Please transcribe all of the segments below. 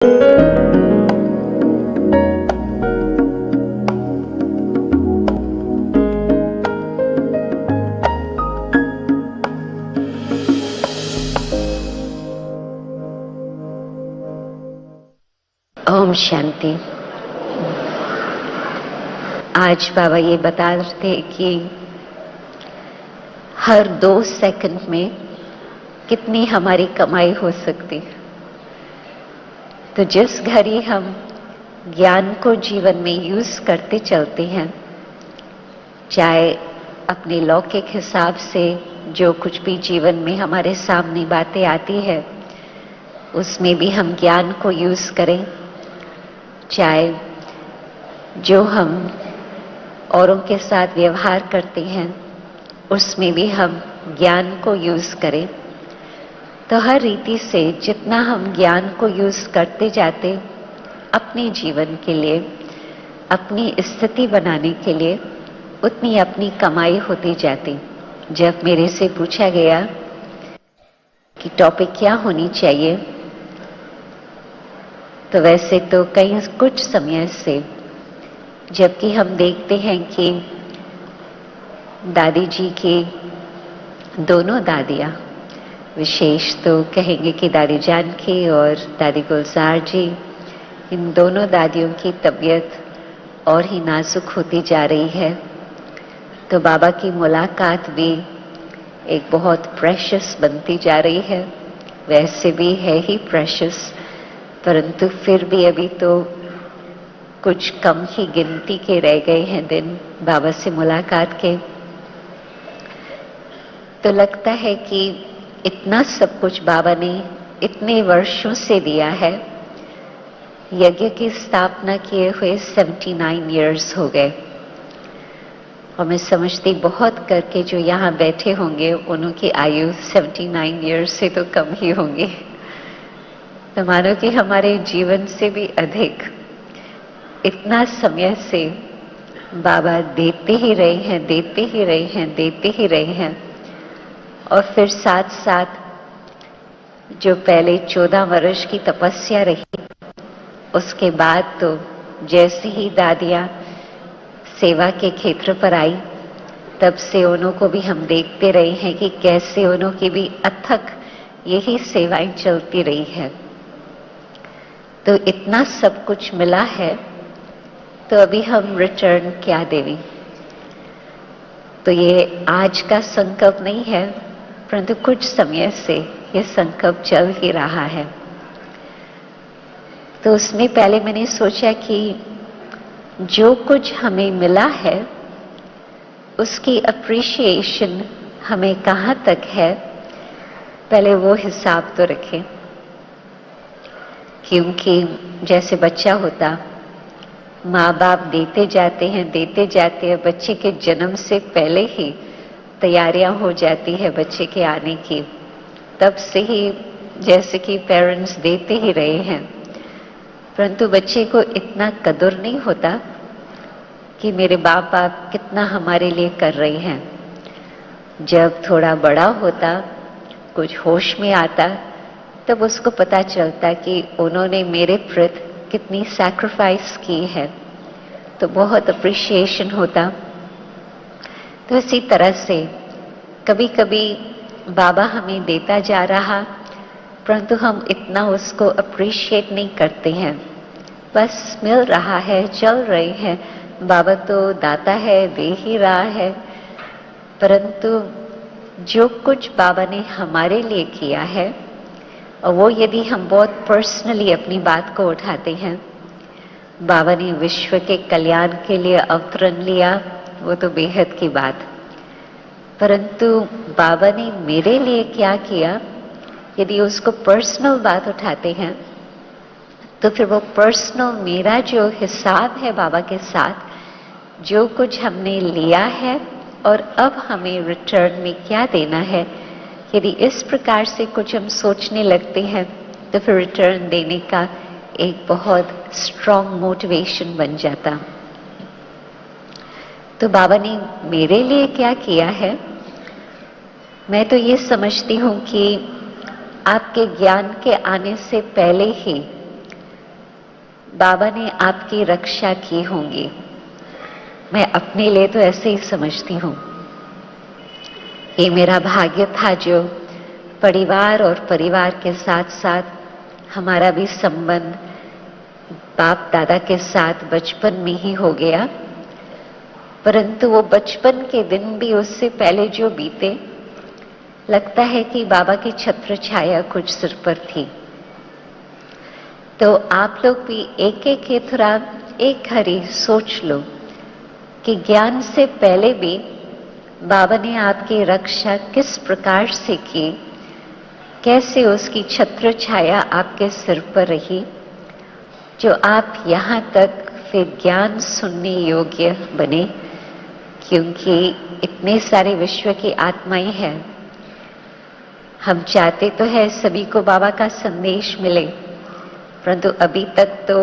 ओम शांति। आज बाबा ये बता रहे थे कि हर 2 सेकंड में कितनी हमारी कमाई हो सकती। तो जिस घड़ी हम ज्ञान को जीवन में यूज करते चलते हैं, चाहे अपने लौकिक हिसाब से जो कुछ भी जीवन में हमारे सामने बातें आती है उसमें भी हम ज्ञान को यूज करें, चाहे जो हम औरों के साथ व्यवहार करते हैं उसमें भी हम ज्ञान को यूज करें, तो हर रीति से जितना हम ज्ञान को यूज करते जाते अपने जीवन के लिए, अपनी स्थिति बनाने के लिए, उतनी अपनी कमाई होती जाती। जब मेरे से पूछा गया कि टॉपिक क्या होनी चाहिए, तो वैसे तो कुछ समय से जबकि हम देखते हैं कि दादी जी की दोनों दादियाँ, विशेष तो कहेंगे कि दादी जानकी और दादी गुलजार जी, इन दोनों दादियों की तबीयत और ही नाजुक होती जा रही है। तो बाबा की मुलाकात भी एक बहुत प्रेशियस बनती जा रही है। वैसे भी है ही प्रेशियस, परंतु फिर भी अभी तो कुछ कम ही गिनती के रह गए हैं दिन बाबा से मुलाकात के। तो लगता है कि इतना सब कुछ बाबा ने इतने वर्षों से दिया है। यज्ञ की स्थापना किए हुए 79 इयर्स हो गए, और मैं समझती बहुत करके जो यहाँ बैठे होंगे उनकी आयु 79 इयर्स से तो कम ही होंगी। तो मानो कि हमारे जीवन से भी अधिक इतना समय से बाबा देते ही रहे हैं, देते ही रहे हैं, देते ही रहे हैं। और फिर साथ साथ जो पहले 14 वर्ष की तपस्या रही, उसके बाद तो जैसे ही दादियाँ सेवा के क्षेत्र पर आई, तब से उन्हों को भी हम देखते रहे हैं कि कैसे उन्हों की भी अथक यही सेवाएं चलती रही है। तो इतना सब कुछ मिला है, तो अभी हम रिटर्न क्या देवी। तो ये आज का संकल्प नहीं है, परंतु कुछ समय से ये संकल्प चल ही रहा है। तो उसमें पहले मैंने सोचा कि जो कुछ हमें मिला है उसकी अप्रिशिएशन हमें कहाँ तक है, पहले वो हिसाब तो रखें। क्योंकि जैसे बच्चा होता, माँ बाप देते जाते हैं, देते जाते हैं, बच्चे के जन्म से पहले ही तैयारियां हो जाती है बच्चे के आने की। तब से ही जैसे कि पेरेंट्स देते ही रहे हैं, परंतु बच्चे को इतना कदर नहीं होता कि मेरे बाप बाप कितना हमारे लिए कर रहे हैं। जब थोड़ा बड़ा होता, कुछ होश में आता, तब उसको पता चलता कि उन्होंने मेरे प्रति कितनी सैक्रिफाइस की है, तो बहुत अप्रिशिएशन होता। तो इसी तरह से कभी कभी बाबा हमें देता जा रहा, परंतु हम इतना उसको अप्रिशिएट नहीं करते हैं। बस मिल रहा है, चल रहे हैं, बाबा तो दाता है, दे ही रहा है। परंतु जो कुछ बाबा ने हमारे लिए किया है, और वो यदि हम बहुत पर्सनली अपनी बात को उठाते हैं, बाबा ने विश्व के कल्याण के लिए अवतरण लिया, वो तो बेहद की बात। परंतु बाबा ने मेरे लिए क्या किया, यदि उसको पर्सनल बात उठाते हैं, तो फिर वो पर्सनल मेरा जो हिसाब है बाबा के साथ, जो कुछ हमने लिया है और अब हमें रिटर्न में क्या देना है, यदि इस प्रकार से कुछ हम सोचने लगते हैं, तो फिर रिटर्न देने का एक बहुत स्ट्रॉन्ग मोटिवेशन बन जाता। तो बाबा ने मेरे लिए क्या किया है, मैं तो ये समझती हूँ कि आपके ज्ञान के आने से पहले ही बाबा ने आपकी रक्षा की होंगी। मैं अपने लिए तो ऐसे ही समझती हूं। ये मेरा भाग्य था जो परिवार और परिवार के साथ साथ हमारा भी संबंध बाप दादा के साथ बचपन में ही हो गया। परंतु वो बचपन के दिन भी उससे पहले जो बीते, लगता है कि बाबा की छत्र छाया कुछ सिर पर थी। तो आप लोग भी एक एक ही थोड़ा एक घड़ी सोच लो कि ज्ञान से पहले भी बाबा ने आपकी रक्षा किस प्रकार से की, कैसे उसकी छत्र छाया आपके सिर पर रही, जो आप यहाँ तक फिर ज्ञान सुनने योग्य बने। क्योंकि इतने सारे विश्व की आत्माएं हैं, हम चाहते तो है सभी को बाबा का संदेश मिले, परंतु अभी तक तो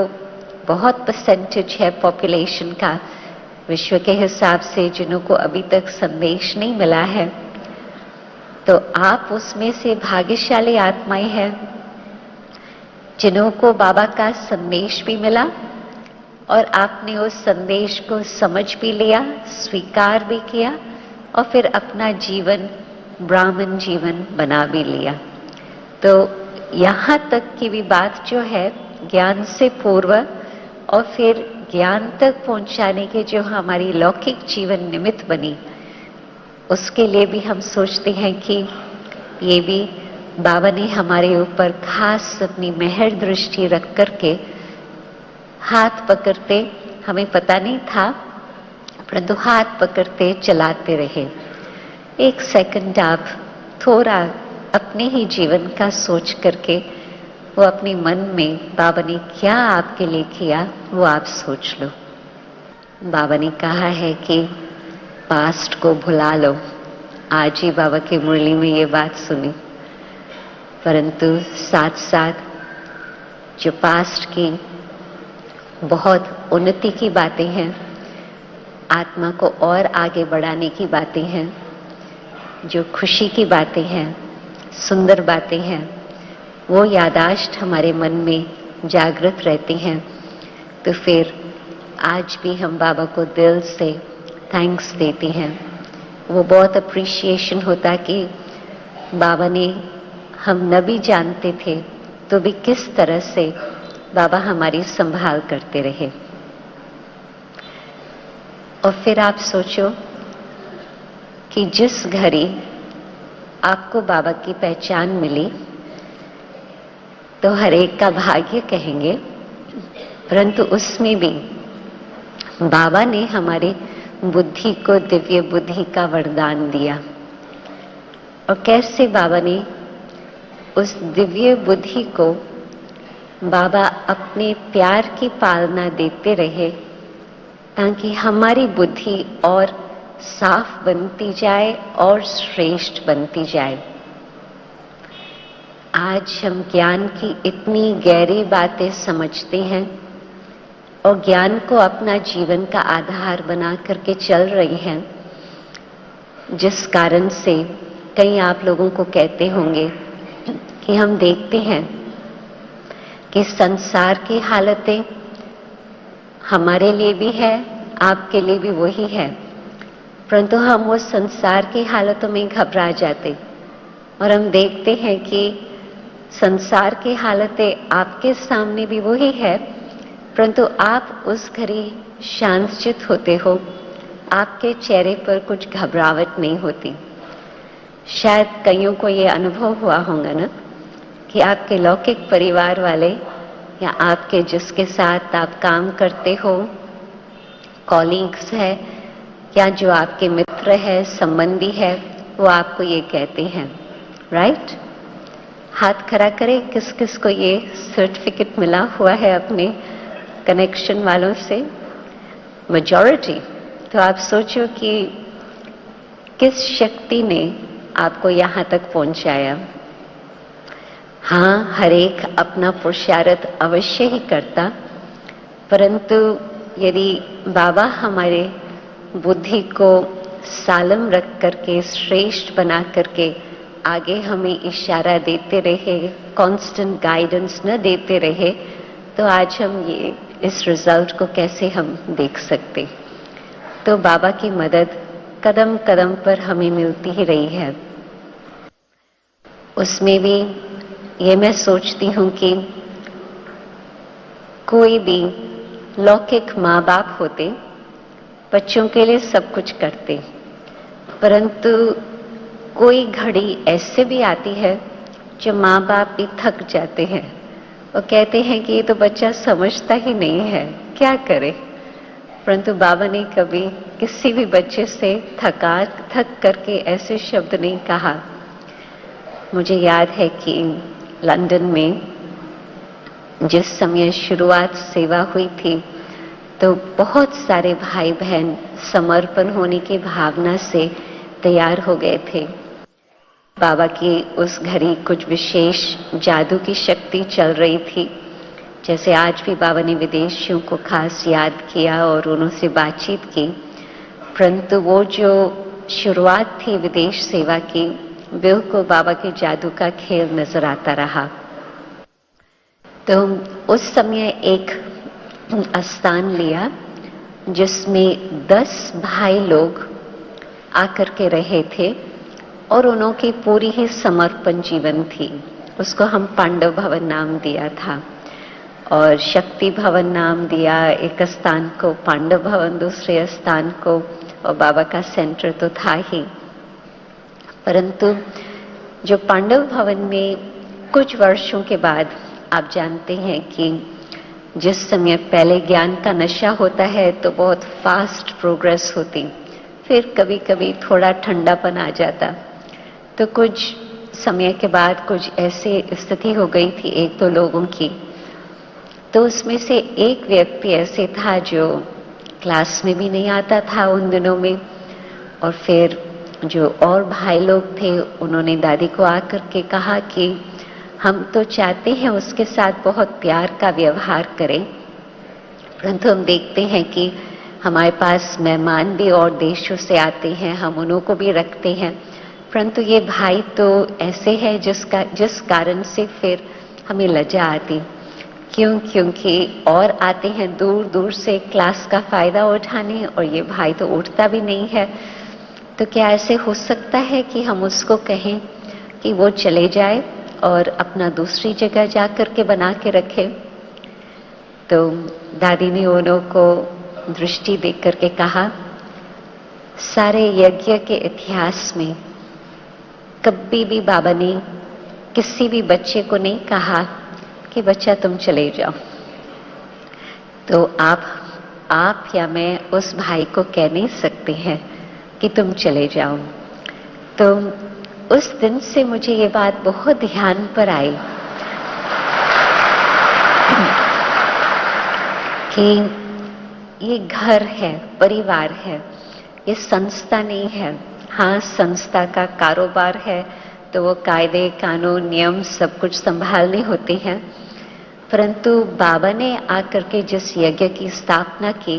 बहुत परसेंटेज है पॉपुलेशन का विश्व के हिसाब से जिन्हों को अभी तक संदेश नहीं मिला है। तो आप उसमें से भाग्यशाली आत्माएं हैं जिन्हों को बाबा का संदेश भी मिला और आपने उस संदेश को समझ भी लिया, स्वीकार भी किया और फिर अपना जीवन ब्राह्मण जीवन बना भी लिया। तो यहाँ तक की भी बात जो है ज्ञान से पूर्व और फिर ज्ञान तक पहुंचाने के जो हमारी लौकिक जीवन निमित्त बनी, उसके लिए भी हम सोचते हैं कि ये भी बाबा ने हमारे ऊपर खास अपनी मेहर दृष्टि रख करके हाथ पकड़ते, हमें पता नहीं था परंतु हाथ पकड़ते चलाते रहे। एक सेकंड आप थोड़ा अपने ही जीवन का सोच करके वो अपने मन में बाबा ने क्या आपके लिए किया वो आप सोच लो। बाबा ने कहा है कि पास्ट को भुला लो। आज ही बाबा की मुरली में ये बात सुनी, परंतु साथ साथ जो पास्ट की बहुत उन्नति की बातें हैं, आत्मा को और आगे बढ़ाने की बातें हैं, जो खुशी की बातें हैं, सुंदर बातें हैं, वो यादाश्त हमारे मन में जागृत रहती हैं। तो फिर आज भी हम बाबा को दिल से थैंक्स देते हैं। वो बहुत अप्रिशिएशन होता कि बाबा ने, हम न भी जानते थे तो भी किस तरह से बाबा हमारी संभाल करते रहे। और फिर आप सोचो कि जिस घड़ी आपको बाबा की पहचान मिली तो हर एक का भाग्य कहेंगे, परंतु उसमें भी बाबा ने हमारे बुद्धि को दिव्य बुद्धि का वरदान दिया। और कैसे बाबा ने उस दिव्य बुद्धि को बाबा अपने प्यार की पालना देते रहे ताकि हमारी बुद्धि और साफ बनती जाए और श्रेष्ठ बनती जाए। आज हम ज्ञान की इतनी गहरी बातें समझते हैं और ज्ञान को अपना जीवन का आधार बना करके चल रहे हैं, जिस कारण से कई आप लोगों को कहते होंगे कि हम देखते हैं कि संसार की हालतें हमारे लिए भी है, आपके लिए भी वही है, परंतु हम वो संसार की हालतों में घबरा जाते और हम देखते हैं कि संसार की हालतें आपके सामने भी वही है, परंतु आप उस घड़ी शांतचित होते हो, आपके चेहरे पर कुछ घबराहट नहीं होती। शायद कईयों को ये अनुभव हुआ होगा ना कि आपके लौकिक परिवार वाले या आपके जिसके साथ आप काम करते हो, कॉलीग्स है या जो आपके मित्र है, संबंधी है, वो आपको ये कहते हैं, राइट? हाथ खड़ा करें किस किस को ये सर्टिफिकेट मिला हुआ है अपने कनेक्शन वालों से। मेजॉरिटी। तो आप सोचो कि किस शक्ति ने आपको यहाँ तक पहुंचाया। हाँ, हर एक अपना पुरुषार्थ अवश्य ही करता, परंतु यदि बाबा हमारे बुद्धि को सालम रख करके, श्रेष्ठ बना करके आगे हमें इशारा देते रहे, कांस्टेंट गाइडेंस न देते रहे, तो आज हम ये इस रिजल्ट को कैसे हम देख सकते। तो बाबा की मदद कदम कदम पर हमें मिलती ही रही है। उसमें भी ये मैं सोचती हूँ कि कोई भी लौकिक माँ बाप होते बच्चों के लिए सब कुछ करते, परंतु कोई घड़ी ऐसे भी आती है जो माँ बाप भी थक जाते हैं और कहते हैं कि ये तो बच्चा समझता ही नहीं है, क्या करे। परंतु बाबा ने कभी किसी भी बच्चे से थक करके ऐसे शब्द नहीं कहा। मुझे याद है कि लंदन में जिस समय शुरुआत सेवा हुई थी तो बहुत सारे भाई बहन समर्पण होने की भावना से तैयार हो गए थे। बाबा की उस घड़ी कुछ विशेष जादू की शक्ति चल रही थी। जैसे आज भी बाबा ने विदेशियों को खास याद किया और उनसे बातचीत की, परंतु वो जो शुरुआत थी विदेश सेवा की, बिल्कुल बाबा के जादू का खेल नजर आता रहा। तो उस समय एक स्थान लिया जिसमें 10 भाई लोग आकर के रहे थे और उनकी पूरी ही समर्पण जीवन थी। उसको हम पांडव भवन नाम दिया था और शक्ति भवन नाम दिया एक स्थान को, पांडव भवन दूसरे स्थान को, और बाबा का सेंटर तो था ही। परंतु जो पांडव भवन में कुछ वर्षों के बाद, आप जानते हैं कि जिस समय पहले ज्ञान का नशा होता है तो बहुत फास्ट प्रोग्रेस होती, फिर कभी कभी थोड़ा ठंडापन आ जाता। तो कुछ समय के बाद कुछ ऐसी स्थिति हो गई थी एक दो लोगों की, तो उसमें से एक व्यक्ति ऐसे था जो क्लास में भी नहीं आता था उन दिनों में, और फिर जो और भाई लोग थे उन्होंने दादी को आकर के कहा कि हम तो चाहते हैं उसके साथ बहुत प्यार का व्यवहार करें, परंतु हम देखते हैं कि हमारे पास मेहमान भी और देशों से आते हैं, हम उन्हों को भी रखते हैं, परंतु ये भाई तो ऐसे है जिस कारण से फिर हमें लज्जा आती। क्योंकि और आते हैं दूर दूर से क्लास का फायदा उठाने और ये भाई तो उठता भी नहीं है। तो क्या ऐसे हो सकता है कि हम उसको कहें कि वो चले जाए और अपना दूसरी जगह जाकर के बना के रखे। तो दादी ने उन्हों को दृष्टि देख करके कहा, सारे यज्ञ के इतिहास में कभी भी बाबा ने किसी भी बच्चे को नहीं कहा कि बच्चा तुम चले जाओ। तो आप या मैं उस भाई को कह नहीं सकते हैं कि तुम चले जाओ। तो उस दिन से मुझे ये बात बहुत ध्यान पर आई कि ये घर है, परिवार है, ये संस्था नहीं है। हाँ, संस्था का कारोबार है तो वो कायदे कानून नियम सब कुछ संभालने होते हैं, परंतु बाबा ने आकर के जिस यज्ञ की स्थापना की,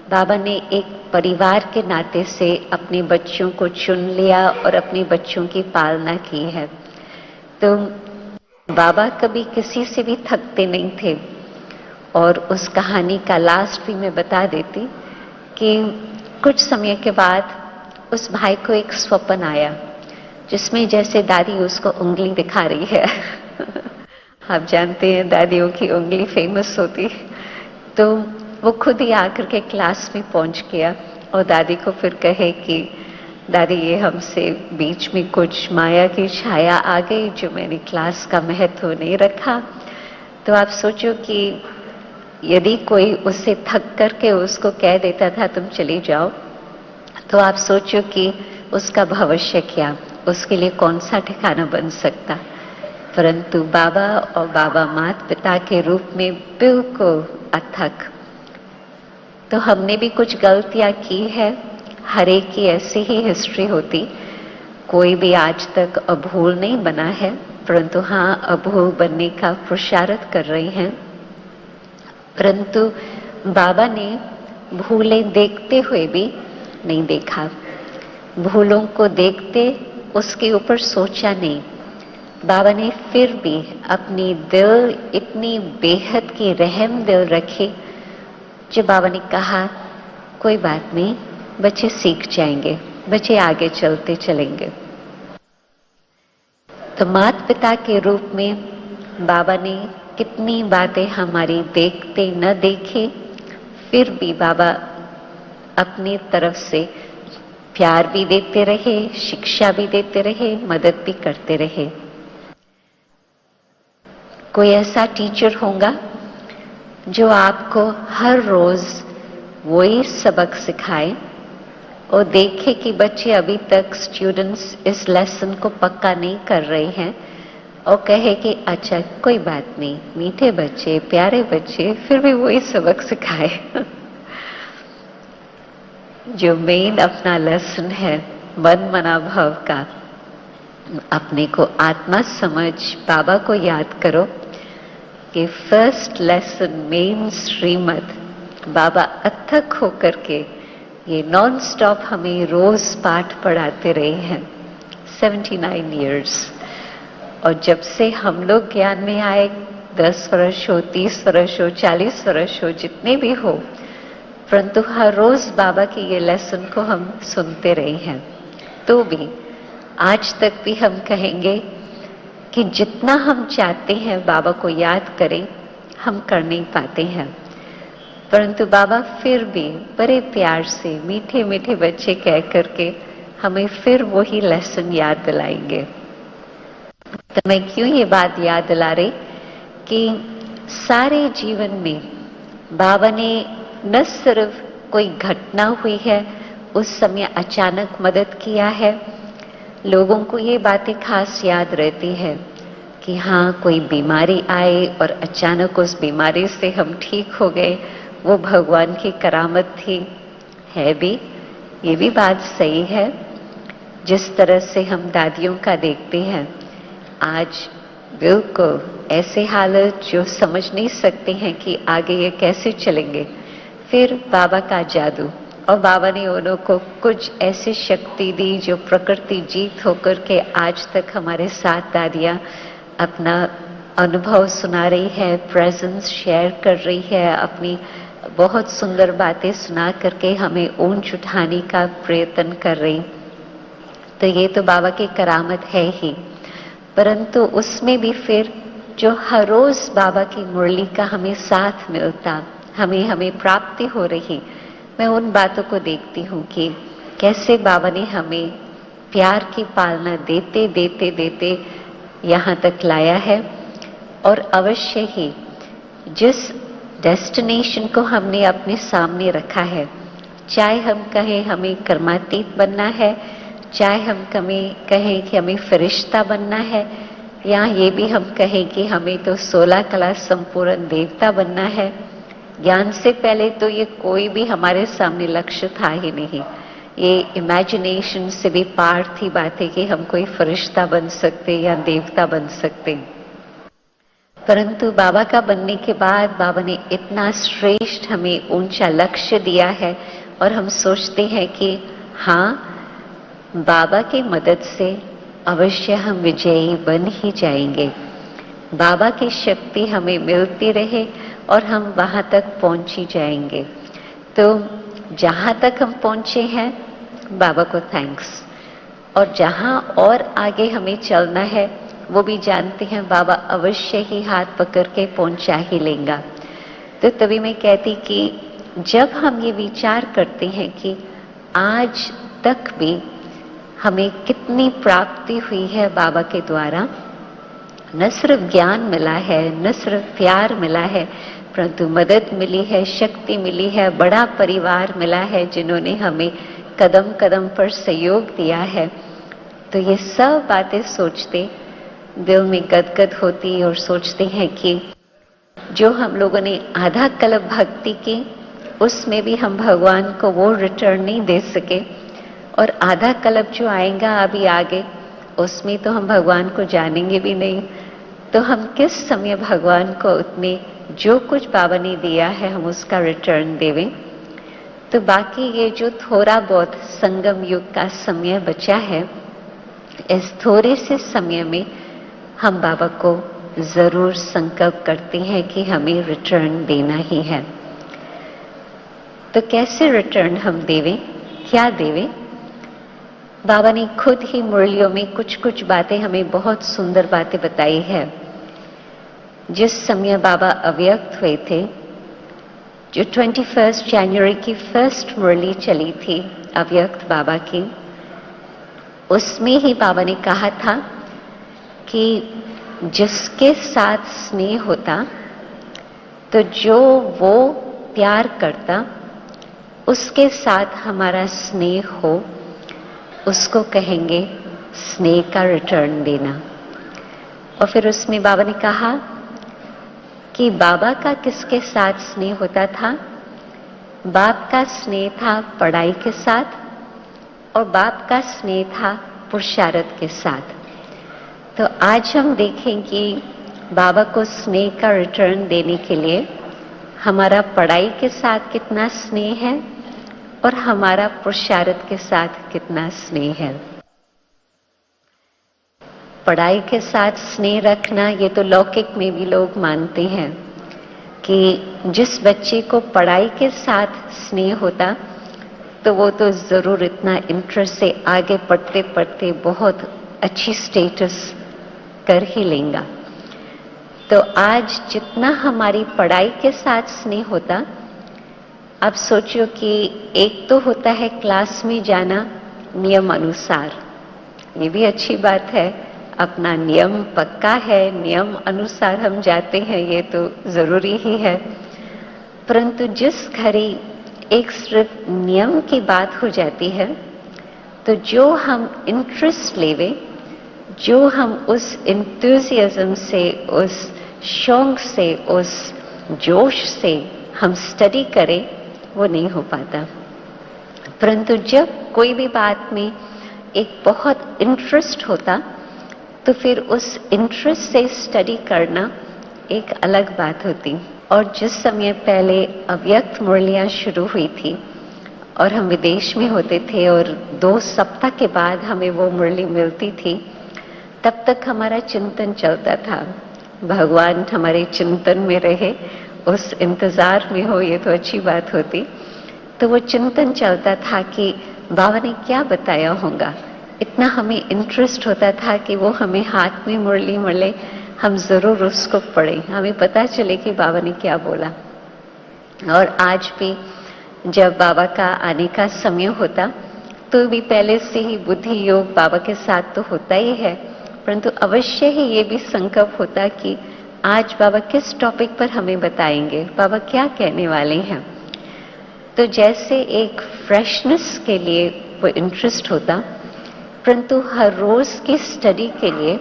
बाबा ने एक परिवार के नाते से अपने बच्चों को चुन लिया और अपने बच्चों की पालना की है। तो बाबा कभी किसी से भी थकते नहीं थे। और उस कहानी का लास्ट भी मैं बता देती कि कुछ समय के बाद उस भाई को एक स्वप्न आया जिसमें जैसे दादी उसको उंगली दिखा रही है आप जानते हैं दादियों की उंगली फेमस होती। तो वो खुद ही आकर के क्लास में पहुंच गया और दादी को फिर कहे कि दादी ये हमसे बीच में कुछ माया की छाया आ गई जो मैंने क्लास का महत्व नहीं रखा। तो आप सोचो कि यदि कोई उससे थक करके उसको कह देता था तुम चली जाओ, तो आप सोचो कि उसका भविष्य क्या, उसके लिए कौन सा ठिकाना बन सकता। परंतु बाबा और बाबा माता पिता के रूप में बिल्कुल अथक। तो हमने भी कुछ गलतियां की है, हर एक की ऐसी ही हिस्ट्री होती, कोई भी आज तक अभूल नहीं बना है, परंतु हाँ अभूल बनने का पुरुषार्थ कर रहे हैं। परंतु बाबा ने भूलें देखते हुए भी नहीं देखा, भूलों को देखते उसके ऊपर सोचा नहीं, बाबा ने फिर भी अपनी दिल इतनी बेहद की रहम दिल रखी, जो बाबा ने कहा कोई बात नहीं, बच्चे सीख जाएंगे, बच्चे आगे चलते चलेंगे। तो माता पिता के रूप में बाबा ने कितनी बातें हमारी देखते न देखे, फिर भी बाबा अपनी तरफ से प्यार भी देते रहे, शिक्षा भी देते रहे, मदद भी करते रहे। कोई ऐसा टीचर होगा जो आपको हर रोज वही सबक सिखाए और देखे कि बच्चे अभी तक स्टूडेंट्स इस लेसन को पक्का नहीं कर रहे हैं और कहे कि अच्छा कोई बात नहीं, मीठे बच्चे, प्यारे बच्चे, फिर भी वही सबक सिखाए। जो मेन अपना लेसन है मन मना भाव का, अपने को आत्मा समझ बाबा को याद करो कि फर्स्ट लेसन मेन श्रीमद बाबा अथक होकर के ये नॉन स्टॉप हमें रोज पाठ पढ़ाते रहे हैं 79 इयर्स। और जब से हम लोग ज्ञान में आए, 10 वर्ष हो, 30 वर्ष हो, 40 वर्ष हो, जितने भी हो, परंतु हर रोज बाबा की ये लेसन को हम सुनते रहे हैं। तो भी आज तक भी हम कहेंगे कि जितना हम चाहते हैं बाबा को याद करें, हम कर नहीं पाते हैं, परंतु बाबा फिर भी बड़े प्यार से मीठे मीठे बच्चे कह करके हमें फिर वही लेसन याद दिलाएंगे। तो मैं क्यों ये बात याद दिला रही कि सारे जीवन में बाबा ने न सिर्फ कोई घटना हुई है उस समय अचानक मदद किया है, लोगों को ये बातें खास याद रहती है कि हाँ कोई बीमारी आई और अचानक उस बीमारी से हम ठीक हो गए, वो भगवान की करामत थी। है भी, ये भी बात सही है। जिस तरह से हम दादियों का देखते हैं, आज बिल्कुल ऐसे हालत जो समझ नहीं सकते हैं कि आगे ये कैसे चलेंगे, फिर बाबा का जादू, और बाबा ने उन्हों को कुछ ऐसी शक्ति दी जो प्रकृति जीत होकर के आज तक हमारे साथ दादियां अपना अनुभव सुना रही है, प्रेजेंस शेयर कर रही है, अपनी बहुत सुंदर बातें सुना करके हमें ऊंच उठाने का प्रयत्न कर रही। तो ये तो बाबा की करामत है ही, परंतु उसमें भी फिर जो हर रोज बाबा की मुरली का हमें साथ मिलता, हमें प्राप्ति हो रही, मैं उन बातों को देखती हूँ कि कैसे बाबा ने हमें प्यार की पालना देते देते देते यहाँ तक लाया है। और अवश्य ही जिस डेस्टिनेशन को हमने अपने सामने रखा है, चाहे हम कहें हमें कर्मातीत बनना है, चाहे हम कहें कि हमें फरिश्ता बनना है, या ये भी हम कहें कि हमें तो 16 कला संपूर्ण देवता बनना है, ज्ञान से पहले तो ये कोई भी हमारे सामने लक्ष्य था ही नहीं। ये इमेजिनेशन से भी पार थी बातें कि हम कोई फरिश्ता बन सकते या देवता बन सकते। परंतु बाबा का बनने के बाद बाबा ने इतना श्रेष्ठ हमें ऊंचा लक्ष्य दिया है, और हम सोचते हैं कि हाँ बाबा की मदद से अवश्य हम विजयी बन ही जाएंगे, बाबा की शक्ति हमें मिलती रहे और हम वहां तक पहुंच ही जाएंगे। तो जहां तक हम पहुंचे हैं बाबा को थैंक्स, और जहां और आगे हमें चलना है वो भी जानते हैं बाबा अवश्य ही हाथ पकड़ के पहुंचा ही लेगा। तो तभी मैं कहती कि जब हम ये विचार करते हैं कि आज तक भी हमें कितनी प्राप्ति हुई है बाबा के द्वारा, न सिर्फ ज्ञान मिला है, न सिर्फ प्यार मिला है, परंतु मदद मिली है, शक्ति मिली है, बड़ा परिवार मिला है जिन्होंने हमें कदम कदम पर सहयोग दिया है। तो ये सब बातें सोचते दिल में गदगद होती और सोचते हैं कि जो हम लोगों ने आधा कल्प भक्ति की उसमें भी हम भगवान को वो रिटर्न नहीं दे सके, और आधा कल्प जो आएगा अभी आगे उसमें तो हम भगवान को जानेंगे भी नहीं। तो हम किस समय भगवान को उतने जो कुछ बाबा ने दिया है हम उसका रिटर्न देवें। तो बाकी ये जो थोड़ा बहुत संगम युग का समय बचा है, इस थोड़े से समय में हम बाबा को जरूर संकल्प करते हैं कि हमें रिटर्न देना ही है। तो कैसे रिटर्न हम देवें, क्या देवें? बाबा ने खुद ही मुरलियों में कुछ कुछ बातें हमें बहुत सुंदर बातें बताई है। जिस समय बाबा अव्यक्त हुए थे, जो 21 जनवरी की फर्स्ट मुरली चली थी अव्यक्त बाबा की, उसमें ही बाबा ने कहा था कि जिसके साथ स्नेह होता, तो जो वो प्यार करता, उसके साथ हमारा स्नेह हो, उसको कहेंगे स्नेह का रिटर्न देना। और फिर उसमें बाबा ने कहा कि बाबा का किसके साथ स्नेह होता था? बाप का स्नेह था पढ़ाई के साथ, और बाप का स्नेह था पुरुषार्थ के साथ। तो आज हम देखें कि बाबा को स्नेह का रिटर्न देने के लिए हमारा पढ़ाई के साथ कितना स्नेह है और हमारा पुरुषार्थ के साथ कितना स्नेह है। पढ़ाई के साथ स्नेह रखना, ये तो लौकिक में भी लोग मानते हैं कि जिस बच्चे को पढ़ाई के साथ स्नेह होता, तो वो तो जरूर इतना इंटरेस्ट से आगे पढ़ते पढ़ते बहुत अच्छी स्टेटस कर ही लेगा। तो आज जितना हमारी पढ़ाई के साथ स्नेह होता, अब सोचो कि एक तो होता है क्लास में जाना नियम अनुसार, ये भी अच्छी बात है, अपना नियम पक्का है, नियम अनुसार हम जाते हैं, ये तो जरूरी ही है। परंतु जिस घड़ी एक सिर्फ नियम की बात हो जाती है, तो जो हम इंटरेस्ट लेवे, जो हम उस इंथुजियाज्म से, उस शौक से, उस जोश से हम स्टडी करें, वो नहीं हो पाता। परंतु जब कोई भी बात में एक बहुत इंटरेस्ट होता, तो फिर उस इंटरेस्ट से स्टडी करना एक अलग बात होती। और जिस समय पहले अव्यक्त मुरलियां शुरू हुई थी और हम विदेश में होते थे और 2 सप्ताह के बाद हमें वो मुरली मिलती थी, तब तक हमारा चिंतन चलता था। भगवान हमारे चिंतन में रहे, उस इंतजार में हो, ये तो अच्छी बात होती। तो वो चिंतन चलता था कि बाबा ने क्या बताया होगा। इतना हमें इंटरेस्ट होता था कि वो हमें हाथ में मुरली मिले, हम जरूर उसको पढ़ें, हमें पता चले कि बाबा ने क्या बोला। और आज भी जब बाबा का आने का समय होता, तो भी पहले से ही बुद्धि योग बाबा के साथ तो होता ही है, परंतु अवश्य ही ये भी संकल्प होता कि आज बाबा किस टॉपिक पर हमें बताएंगे, बाबा क्या कहने वाले हैं। तो जैसे एक फ्रेशनेस के लिए वो इंटरेस्ट होता, परंतु हर रोज की स्टडी के लिए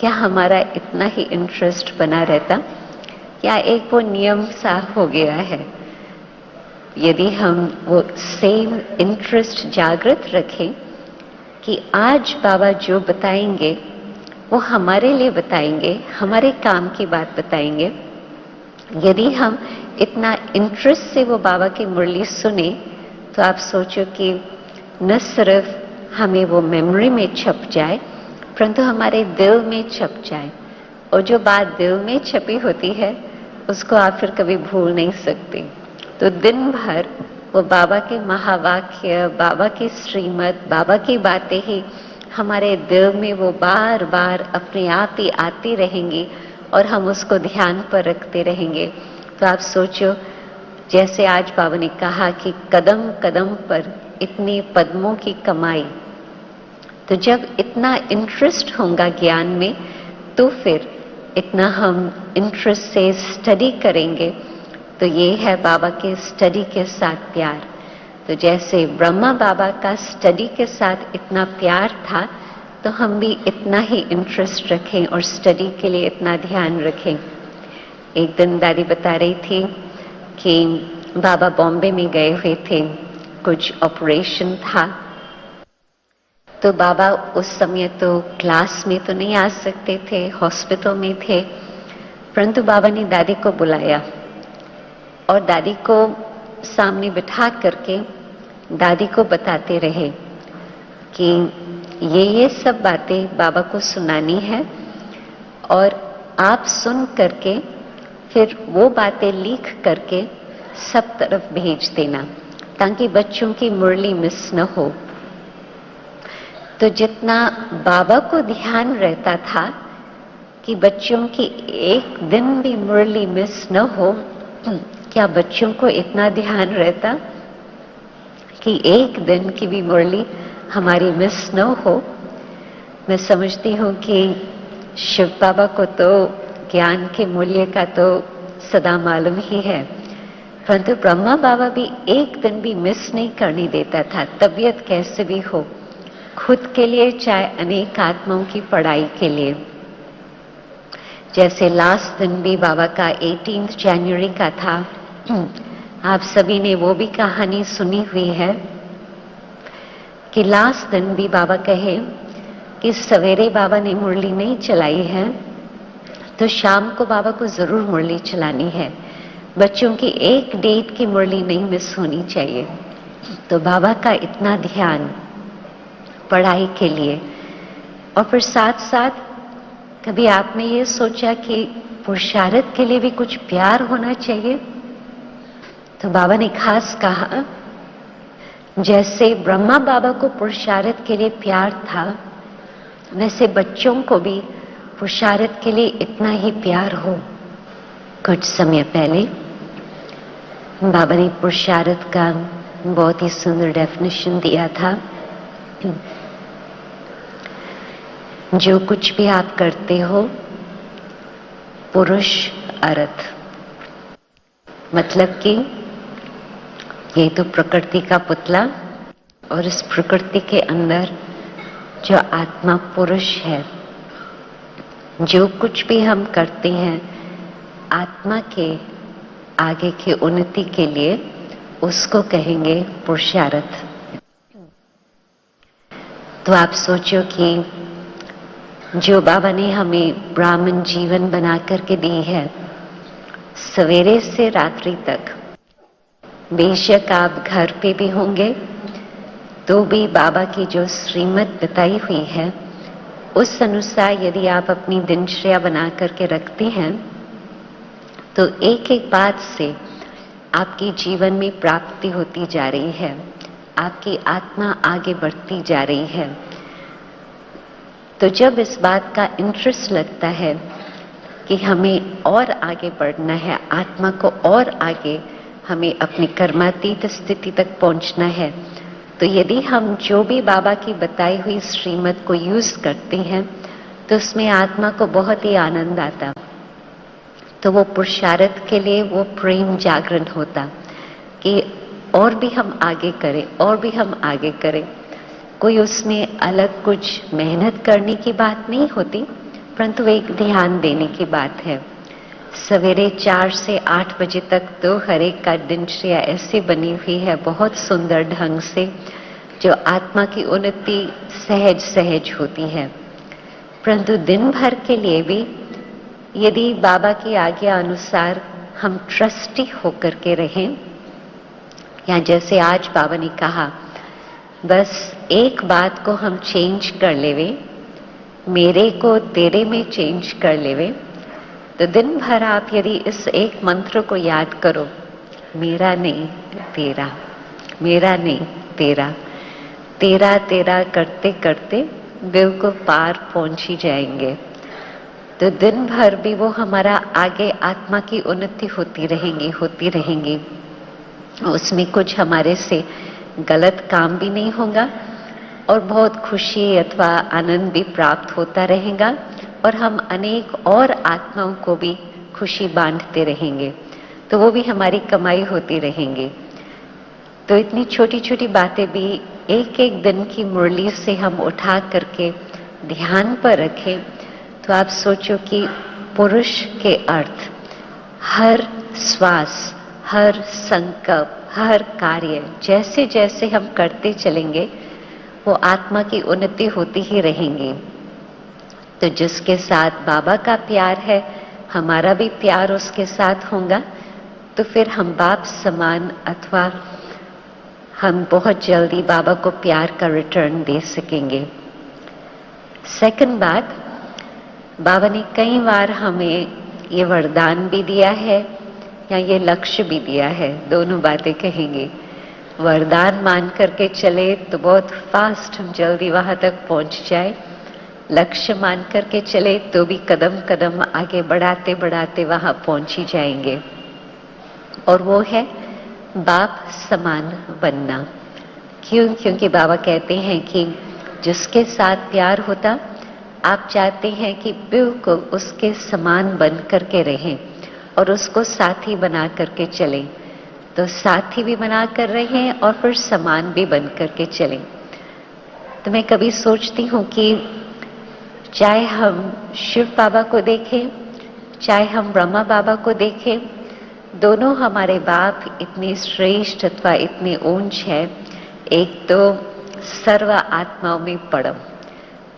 क्या हमारा इतना ही इंटरेस्ट बना रहता, या एक वो नियम सा हो गया है? यदि हम वो सेम इंटरेस्ट जागृत रखें कि आज बाबा जो बताएंगे वो हमारे लिए बताएंगे, हमारे काम की बात बताएंगे, यदि हम इतना इंटरेस्ट से वो बाबा की मुरली सुने, तो आप सोचो कि न सिर्फ हमें वो मेमोरी में छप जाए, परंतु हमारे दिल में छप जाए। और जो बात दिल में छपी होती है, उसको आप फिर कभी भूल नहीं सकते। तो दिन भर वो बाबा के महावाक्य, बाबा की श्रीमत, बाबा की बातें ही हमारे दिल में वो बार बार अपने आप ही आती रहेंगी और हम उसको ध्यान पर रखते रहेंगे। तो आप सोचो, जैसे आज बाबा ने कहा कि कदम कदम पर इतने पद्मों की कमाई, तो जब इतना इंटरेस्ट होगा ज्ञान में, तो फिर इतना हम इंटरेस्ट से स्टडी करेंगे। तो ये है बाबा के स्टडी के साथ प्यार। तो जैसे ब्रह्मा बाबा का स्टडी के साथ इतना प्यार था, तो हम भी इतना ही इंटरेस्ट रखें और स्टडी के लिए इतना ध्यान रखें। एक दिन दादी बता रही थी कि बाबा बॉम्बे में गए हुए थे, कुछ ऑपरेशन था, तो बाबा उस समय तो क्लास में तो नहीं आ सकते थे, हॉस्पिटल में थे, परंतु बाबा ने दादी को बुलाया और दादी को सामने बिठा करके दादी को बताते रहे कि ये सब बातें बाबा को सुनानी है और आप सुन करके फिर वो बातें लिख करके सब तरफ भेज देना, ताकि बच्चों की मुरली मिस न हो। तो जितना बाबा को ध्यान रहता था कि बच्चों की एक दिन भी मुरली मिस न हो, क्या बच्चों को इतना ध्यान रहता कि एक दिन की भी मुरली हमारी मिस न हो? मैं समझती हूँ कि शिव बाबा को तो ज्ञान के मूल्य का तो सदा मालूम ही है, परंतु ब्रह्मा बाबा भी एक दिन भी मिस नहीं करने देता था, तबीयत कैसे भी हो, खुद के लिए चाहे अनेक आत्माओं की पढ़ाई के लिए। जैसे लास्ट दिन भी बाबा का 18 जनवरी का था, आप सभी ने वो भी कहानी सुनी हुई है कि लास्ट दिन भी बाबा कहे कि सवेरे बाबा ने मुरली नहीं चलाई है तो शाम को बाबा को जरूर मुरली चलानी है, बच्चों की एक डेट की मुरली नहीं मिस होनी चाहिए। तो बाबा का इतना ध्यान पढ़ाई के लिए, और फिर साथ साथ कभी आपने ये सोचा कि पुरुषार्थ के लिए भी कुछ प्यार होना चाहिए? तो बाबा ने खास कहा, जैसे ब्रह्मा बाबा को पुरुषार्थ के लिए प्यार था, वैसे बच्चों को भी पुरुषार्थ के लिए इतना ही प्यार हो। कुछ समय पहले बाबा ने पुरुषार्थ का बहुत ही सुंदर डेफिनेशन दिया था। जो कुछ भी आप करते हो पुरुष अर्थ, मतलब कि ये तो प्रकृति का पुतला, और इस प्रकृति के अंदर जो आत्मा पुरुष है, जो कुछ भी हम करते हैं आत्मा के आगे की उन्नति के लिए, उसको कहेंगे पुरुषार्थ। तो आप सोचो कि जो बाबा ने हमें ब्राह्मण जीवन बना करके दी है, सवेरे से रात्रि तक, बेशक आप घर पे भी होंगे तो भी बाबा की जो श्रीमत बताई हुई है उस अनुसार यदि आप अपनी दिनचर्या बना करके रखते हैं तो एक एक बात से आपकी जीवन में प्राप्ति होती जा रही है, आपकी आत्मा आगे बढ़ती जा रही है। तो जब इस बात का इंटरेस्ट लगता है कि हमें और आगे बढ़ना है, आत्मा को और आगे हमें अपनी कर्मातीत स्थिति तक पहुंचना है, तो यदि हम जो भी बाबा की बताई हुई श्रीमत को यूज करते हैं तो उसमें आत्मा को बहुत ही आनंद आता, तो वो पुरुषार्थ के लिए वो प्रेम जागरण होता कि और भी हम आगे करें, और भी हम आगे करें। कोई उसमें अलग कुछ मेहनत करने की बात नहीं होती, परंतु एक ध्यान देने की बात है। सवेरे 4 से 8 बजे तक तो हर एक का दिनचर्या ऐसे बनी हुई है बहुत सुंदर ढंग से, जो आत्मा की उन्नति सहज सहज होती है। परंतु दिन भर के लिए भी यदि बाबा की आज्ञा अनुसार हम ट्रस्टी होकर के रहें, या जैसे आज बाबा ने कहा, बस एक बात को हम चेंज कर लेवे, मेरे को तेरे में चेंज कर लेवे, तो दिन भर आप यदि इस एक मंत्र को याद करो, मेरा नहीं तेरा, मेरा नहीं तेरा, तेरा तेरा करते करते बिल्कुल पार पहुंच ही जाएंगे। तो दिन भर भी वो हमारा आगे आत्मा की उन्नति होती रहेंगी, होती रहेंगी। उसमें कुछ हमारे से गलत काम भी नहीं होगा और बहुत खुशी अथवा आनंद भी प्राप्त होता रहेगा, और हम अनेक और आत्माओं को भी खुशी बांटते रहेंगे, तो वो भी हमारी कमाई होती रहेंगी। तो इतनी छोटी छोटी बातें भी एक एक दिन की मुरली से हम उठा करके ध्यान पर रखें, तो आप सोचो कि पुरुष के अर्थ हर श्वास, हर संकल्प, हर कार्य जैसे जैसे हम करते चलेंगे वो आत्मा की उन्नति होती ही रहेंगी। तो जिसके साथ बाबा का प्यार है, हमारा भी प्यार उसके साथ होगा, तो फिर हम बाप समान अथवा हम बहुत जल्दी बाबा को प्यार का रिटर्न दे सकेंगे। सेकंड बात, बाबा ने कई बार हमें ये वरदान भी दिया है या ये लक्ष्य भी दिया है, दोनों बातें कहेंगे। वरदान मान करके चले तो बहुत फास्ट हम जल्दी वहां तक पहुंच जाए, लक्ष्य मान करके चले तो भी कदम कदम आगे बढ़ाते बढ़ाते वहां पहुंच ही जाएंगे। और वो है बाप समान बनना। क्यों? क्योंकि बाबा कहते हैं कि जिसके साथ प्यार होता, आप चाहते हैं कि बिल्कुल उसके समान बन करके रहें और उसको साथी बना करके चलें। तो साथी भी बना कर रहें और फिर समान भी बन करके चलें। तो मैं कभी सोचती हूँ कि चाहे हम शिव बाबा को देखें, चाहे हम ब्रह्मा बाबा को देखें, दोनों हमारे बाप इतने श्रेष्ठ अथवा इतने ऊंच है। एक तो सर्व आत्माओं में परम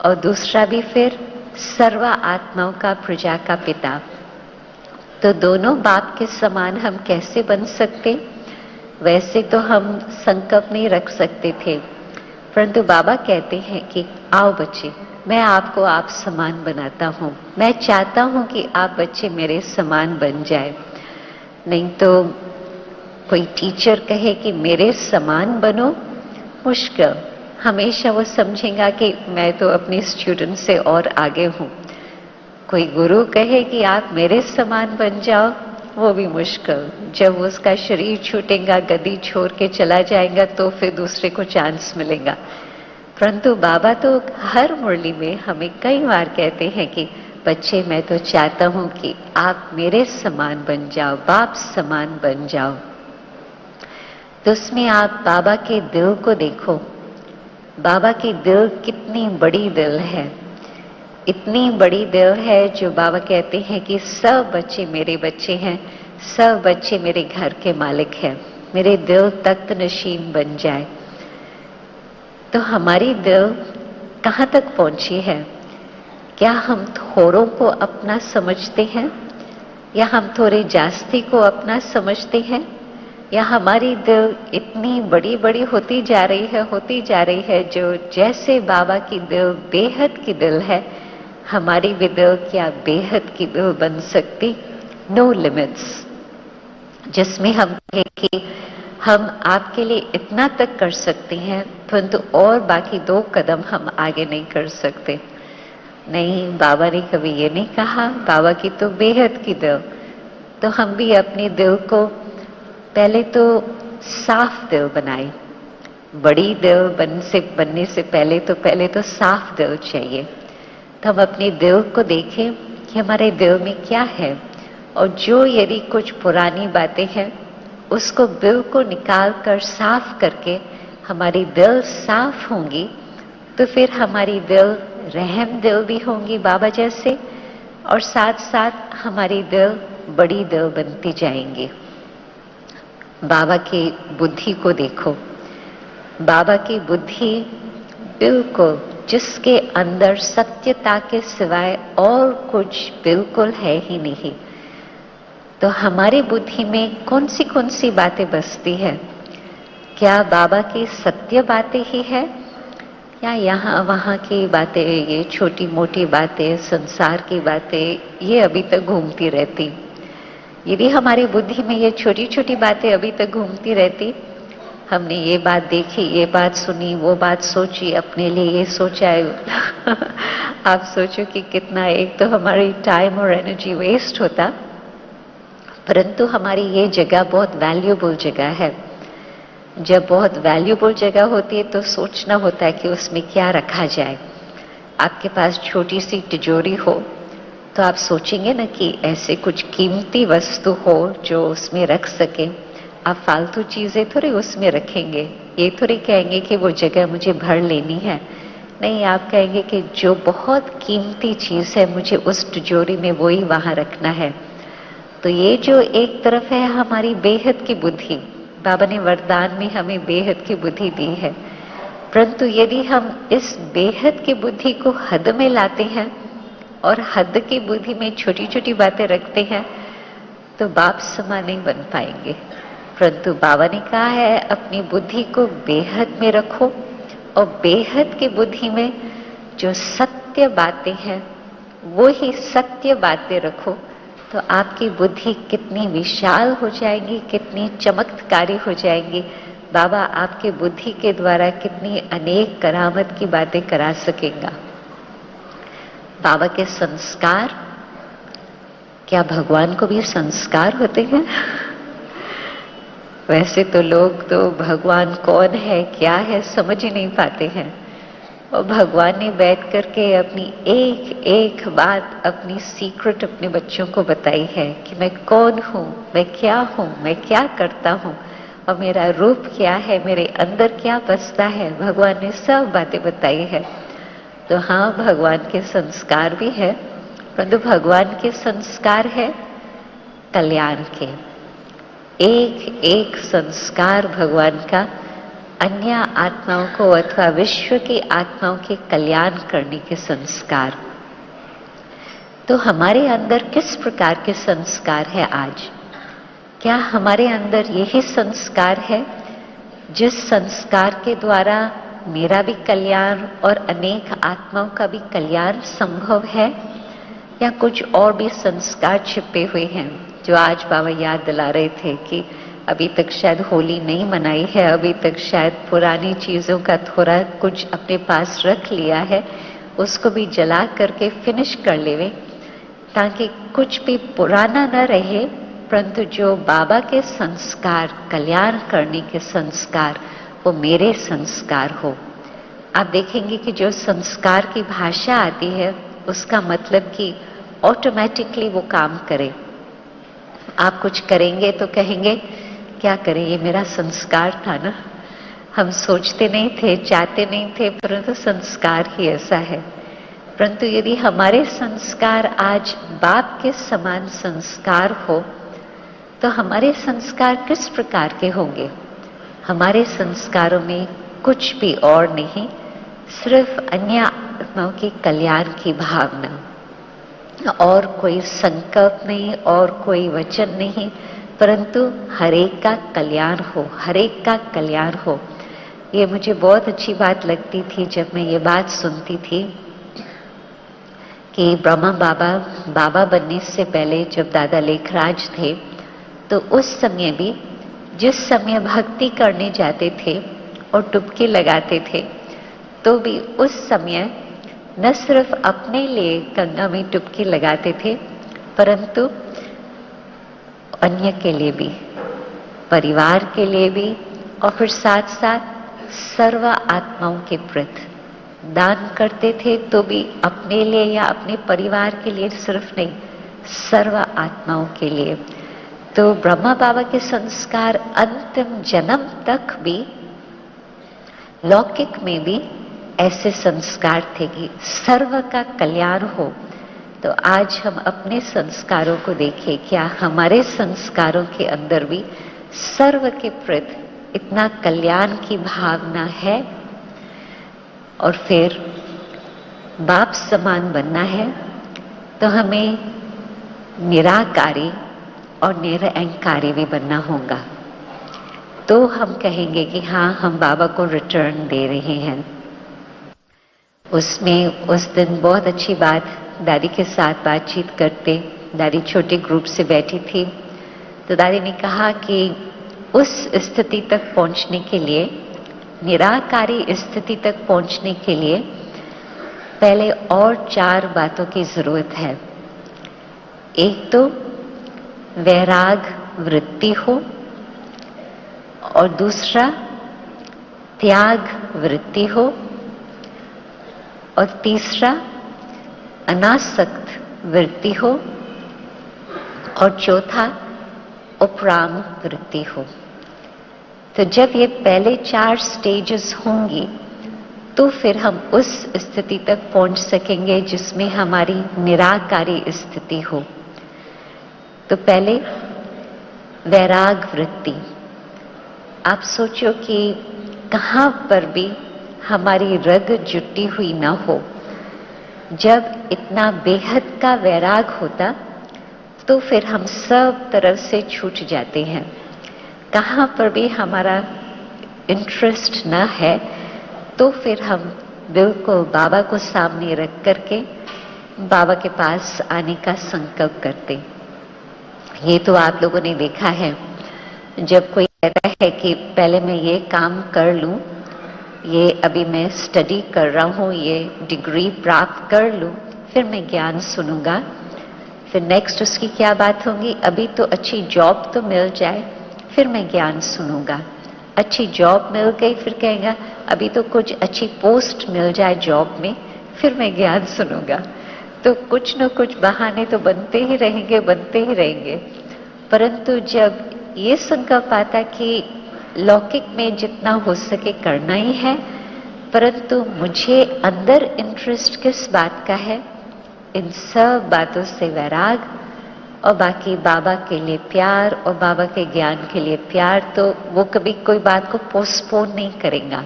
और दूसरा भी फिर सर्व आत्माओं का प्रजा का पिता। तो दोनों बाप के समान हम कैसे बन सकते? वैसे तो हम संकल्प नहीं रख सकते थे, परंतु बाबा कहते हैं कि आओ बच्चे, मैं आपको आप समान बनाता हूँ। मैं चाहता हूँ कि आप बच्चे मेरे समान बन जाए। नहीं तो कोई टीचर कहे कि मेरे समान बनो, मुश्किल। हमेशा वो समझेगा कि मैं तो अपने स्टूडेंट से और आगे हूँ। कोई गुरु कहे कि आप मेरे समान बन जाओ, वो भी मुश्किल। जब उसका शरीर छूटेगा, गद्दी छोड़ के चला जाएगा, तो फिर दूसरे को चांस मिलेगा। परंतु बाबा तो हर मुरली में हमें कई बार कहते हैं कि बच्चे, मैं तो चाहता हूं कि आप मेरे समान बन जाओ, बाप समान बन जाओ। तो उसमें आप बाबा के दिल को देखो। बाबा की दिल कितनी बड़ी दिल है, इतनी बड़ी दिल है जो बाबा कहते हैं कि सब बच्चे मेरे बच्चे हैं, सब बच्चे मेरे घर के मालिक हैं, मेरे दिल तख्त नशीन बन जाए। तो हमारी दिल कहाँ तक पहुंची है? क्या हम थोड़ों को अपना समझते हैं या हम थोड़े जास्ती को अपना समझते हैं, या हमारी दिल इतनी बड़ी बड़ी होती जा रही है जो जैसे बाबा की दिल बेहद की दिल है, हमारी भी दिल क्या बेहद की दिल बन सकती? नो लिमिट्स, जिसमें हम कहें कि हम आपके लिए इतना तक कर सकते हैं, परंतु और बाकी 2 कदम हम आगे नहीं कर सकते। नहीं, बाबा ने कभी ये नहीं कहा। बाबा की तो बेहद की दिल। तो हम भी अपने दिल को पहले तो साफ दिल बनाए। बड़ी दिल बनने से पहले तो साफ दिल चाहिए। तो हम अपने दिल को देखें कि हमारे दिल में क्या है, और जो यदि कुछ पुरानी बातें हैं उसको बिल्कुल निकाल कर साफ करके हमारी दिल साफ होंगी, तो फिर हमारी दिल रहम दिल भी होंगी बाबा जैसे, और साथ साथ हमारी दिल बड़ी दिल बनती जाएंगी। बाबा की बुद्धि को देखो। बाबा की बुद्धि बिल्कुल, जिसके अंदर सत्यता के सिवाय और कुछ बिल्कुल है ही नहीं। तो हमारी बुद्धि में कौन सी बातें बसती है? क्या बाबा की सत्य बातें ही है, या यहाँ वहाँ की बातें, ये छोटी मोटी बातें, संसार की बातें, ये अभी तक घूमती रहती? यदि हमारी बुद्धि में ये छोटी छोटी बातें अभी तक घूमती रहती, हमने ये बात देखी, ये बात सुनी, वो बात सोची, अपने लिए ये सोचा है आप सोचो कि कितना, एक तो हमारी टाइम और एनर्जी वेस्ट होता, परंतु हमारी ये जगह बहुत वैल्यूएबल जगह है। जब बहुत वैल्यूएबल जगह होती है तो सोचना होता है कि उसमें क्या रखा जाए। आपके पास छोटी सी तिजोरी हो तो आप सोचेंगे ना कि ऐसे कुछ कीमती वस्तु हो जो उसमें रख सके। आप फालतू चीजें थोड़ी उसमें रखेंगे, ये थोड़ी कहेंगे कि वो जगह मुझे भर लेनी है। नहीं, आप कहेंगे कि जो बहुत कीमती चीज है मुझे उस तिजोरी में वो ही वहां रखना है। तो ये जो एक तरफ है हमारी बेहद की बुद्धि, बाबा ने वरदान में हमें बेहद की बुद्धि दी है, परंतु यदि हम इस बेहद की बुद्धि को हद में लाते हैं और हद की बुद्धि में छोटी छोटी बातें रखते हैं तो बाप समान नहीं बन पाएंगे। परंतु बाबा ने कहा है अपनी बुद्धि को बेहद में रखो, और बेहद की बुद्धि में जो सत्य बातें हैं वो ही सत्य बातें रखो, तो आपकी बुद्धि कितनी विशाल हो जाएगी, कितनी चमत्कारी हो जाएगी। बाबा आपके बुद्धि के द्वारा कितनी अनेक करामत की बातें करा सकेगा। बाबा के संस्कार, क्या भगवान को भी संस्कार होते हैं? वैसे तो लोग तो भगवान कौन है, क्या है, समझ ही नहीं पाते हैं। और भगवान ने बैठ करके अपनी एक एक बात, अपनी सीक्रेट अपने बच्चों को बताई है कि मैं कौन हूँ, मैं क्या हूँ, मैं क्या करता हूँ और मेरा रूप क्या है, मेरे अंदर क्या बसता है। भगवान ने सब बातें बताई है। तो हाँ, भगवान के संस्कार भी है, परंतु भगवान के संस्कार है कल्याण के। एक एक संस्कार भगवान का अन्य आत्माओं को अथवा विश्व की आत्माओं के कल्याण करने के संस्कार। तो हमारे अंदर किस प्रकार के संस्कार है आज? क्या हमारे अंदर यही संस्कार है जिस संस्कार के द्वारा मेरा भी कल्याण और अनेक आत्माओं का भी कल्याण संभव है, या कुछ और भी संस्कार छिपे हुए हैं जो आज बाबा याद दिला रहे थे कि अभी तक शायद होली नहीं मनाई है, अभी तक शायद पुरानी चीजों का थोड़ा कुछ अपने पास रख लिया है, उसको भी जला करके फिनिश कर लेवे, ताकि कुछ भी पुराना न रहे, परंतु जो बाबा के संस्कार, कल्याण करने के संस्कार, वो मेरे संस्कार हो। आप देखेंगे कि जो संस्कार की भाषा आती है उसका मतलब कि ऑटोमेटिकली वो काम करे। आप कुछ करेंगे तो कहेंगे क्या करें, ये मेरा संस्कार था ना, हम सोचते नहीं थे, चाहते नहीं थे, परंतु संस्कार ही ऐसा है। परंतु यदि हमारे संस्कार आज बाप के समान संस्कार हो, तो हमारे संस्कार किस प्रकार के होंगे? हमारे संस्कारों में कुछ भी और नहीं, सिर्फ अन्य आत्माओं के कल्याण की भावना, और कोई संकल्प नहीं और कोई वचन नहीं, परंतु हरेक का कल्याण हो, हरेक का कल्याण हो। ये मुझे बहुत अच्छी बात लगती थी जब मैं ये बात सुनती थी कि ब्रह्मा बाबा बनने से पहले जब दादा लेखराज थे, तो उस समय भी जिस समय भक्ति करने जाते थे और डुबकी लगाते थे, तो भी उस समय न सिर्फ अपने लिए गंगा में डुबकी लगाते थे, परंतु अन्य के लिए भी, परिवार के लिए भी, और फिर साथ साथ सर्व आत्माओं के प्रति दान करते थे। तो भी अपने लिए या अपने परिवार के लिए सिर्फ नहीं, सर्व आत्माओं के लिए। तो ब्रह्मा बाबा के संस्कार अंतिम जन्म तक भी, लौकिक में भी ऐसे संस्कार थे कि सर्व का कल्याण हो। तो आज हम अपने संस्कारों को देखें, क्या हमारे संस्कारों के अंदर भी सर्व के प्रति इतना कल्याण की भावना है? और फिर बाप समान बनना है तो हमें निराकारी और निरअहंकारी भी बनना होगा। तो हम कहेंगे कि हाँ, हम बाबा को रिटर्न दे रहे हैं। उसमें उस दिन बहुत अच्छी बात, दादी के साथ बातचीत करते, दादी छोटे ग्रुप से बैठी थी, तो दादी ने कहा कि उस स्थिति तक पहुंचने के लिए, निराकारी स्थिति तक पहुंचने के लिए पहले और 4 बातों की जरूरत है। एक तो वैराग वृत्ति हो, और दूसरा त्याग वृत्ति हो, और तीसरा अनासक्त वृत्ति हो, और चौथा उपराम वृत्ति हो। तो जब ये पहले 4 स्टेजेस होंगी, तो फिर हम उस स्थिति तक पहुंच सकेंगे जिसमें हमारी निराकारी स्थिति हो। तो पहले वैराग वृत्ति। आप सोचो कि कहां पर भी हमारी रग जुटी हुई ना हो। जब इतना बेहद का वैराग होता, तो फिर हम सब तरफ से छूट जाते हैं। कहां पर भी हमारा इंटरेस्ट ना है, तो फिर हम बिल्कुल बाबा को सामने रख करके बाबा के पास आने का संकल्प करते। ये तो आप लोगों ने देखा है, जब कोई कहता है कि पहले मैं ये काम कर लूं, ये अभी मैं स्टडी कर रहा हूं, ये डिग्री प्राप्त कर लूं, फिर मैं ज्ञान सुनूंगा। फिर नेक्स्ट उसकी क्या बात होगी, अभी तो अच्छी जॉब तो मिल जाए, फिर मैं ज्ञान सुनूंगा। अच्छी जॉब मिल गई, फिर कहेगा अभी तो कुछ अच्छी पोस्ट मिल जाए जॉब में, फिर मैं ज्ञान सुनूंगा। तो कुछ न कुछ बहाने तो बनते ही रहेंगे, बनते ही रहेंगे। परंतु जब ये संकल्प आता कि लौकिक में जितना हो सके करना ही है, परंतु मुझे अंदर इंटरेस्ट किस बात का है, इन सब बातों से वैराग, और बाकी बाबा के लिए प्यार और बाबा के ज्ञान के लिए प्यार, तो वो कभी कोई बात को पोस्टपोन नहीं करेगा,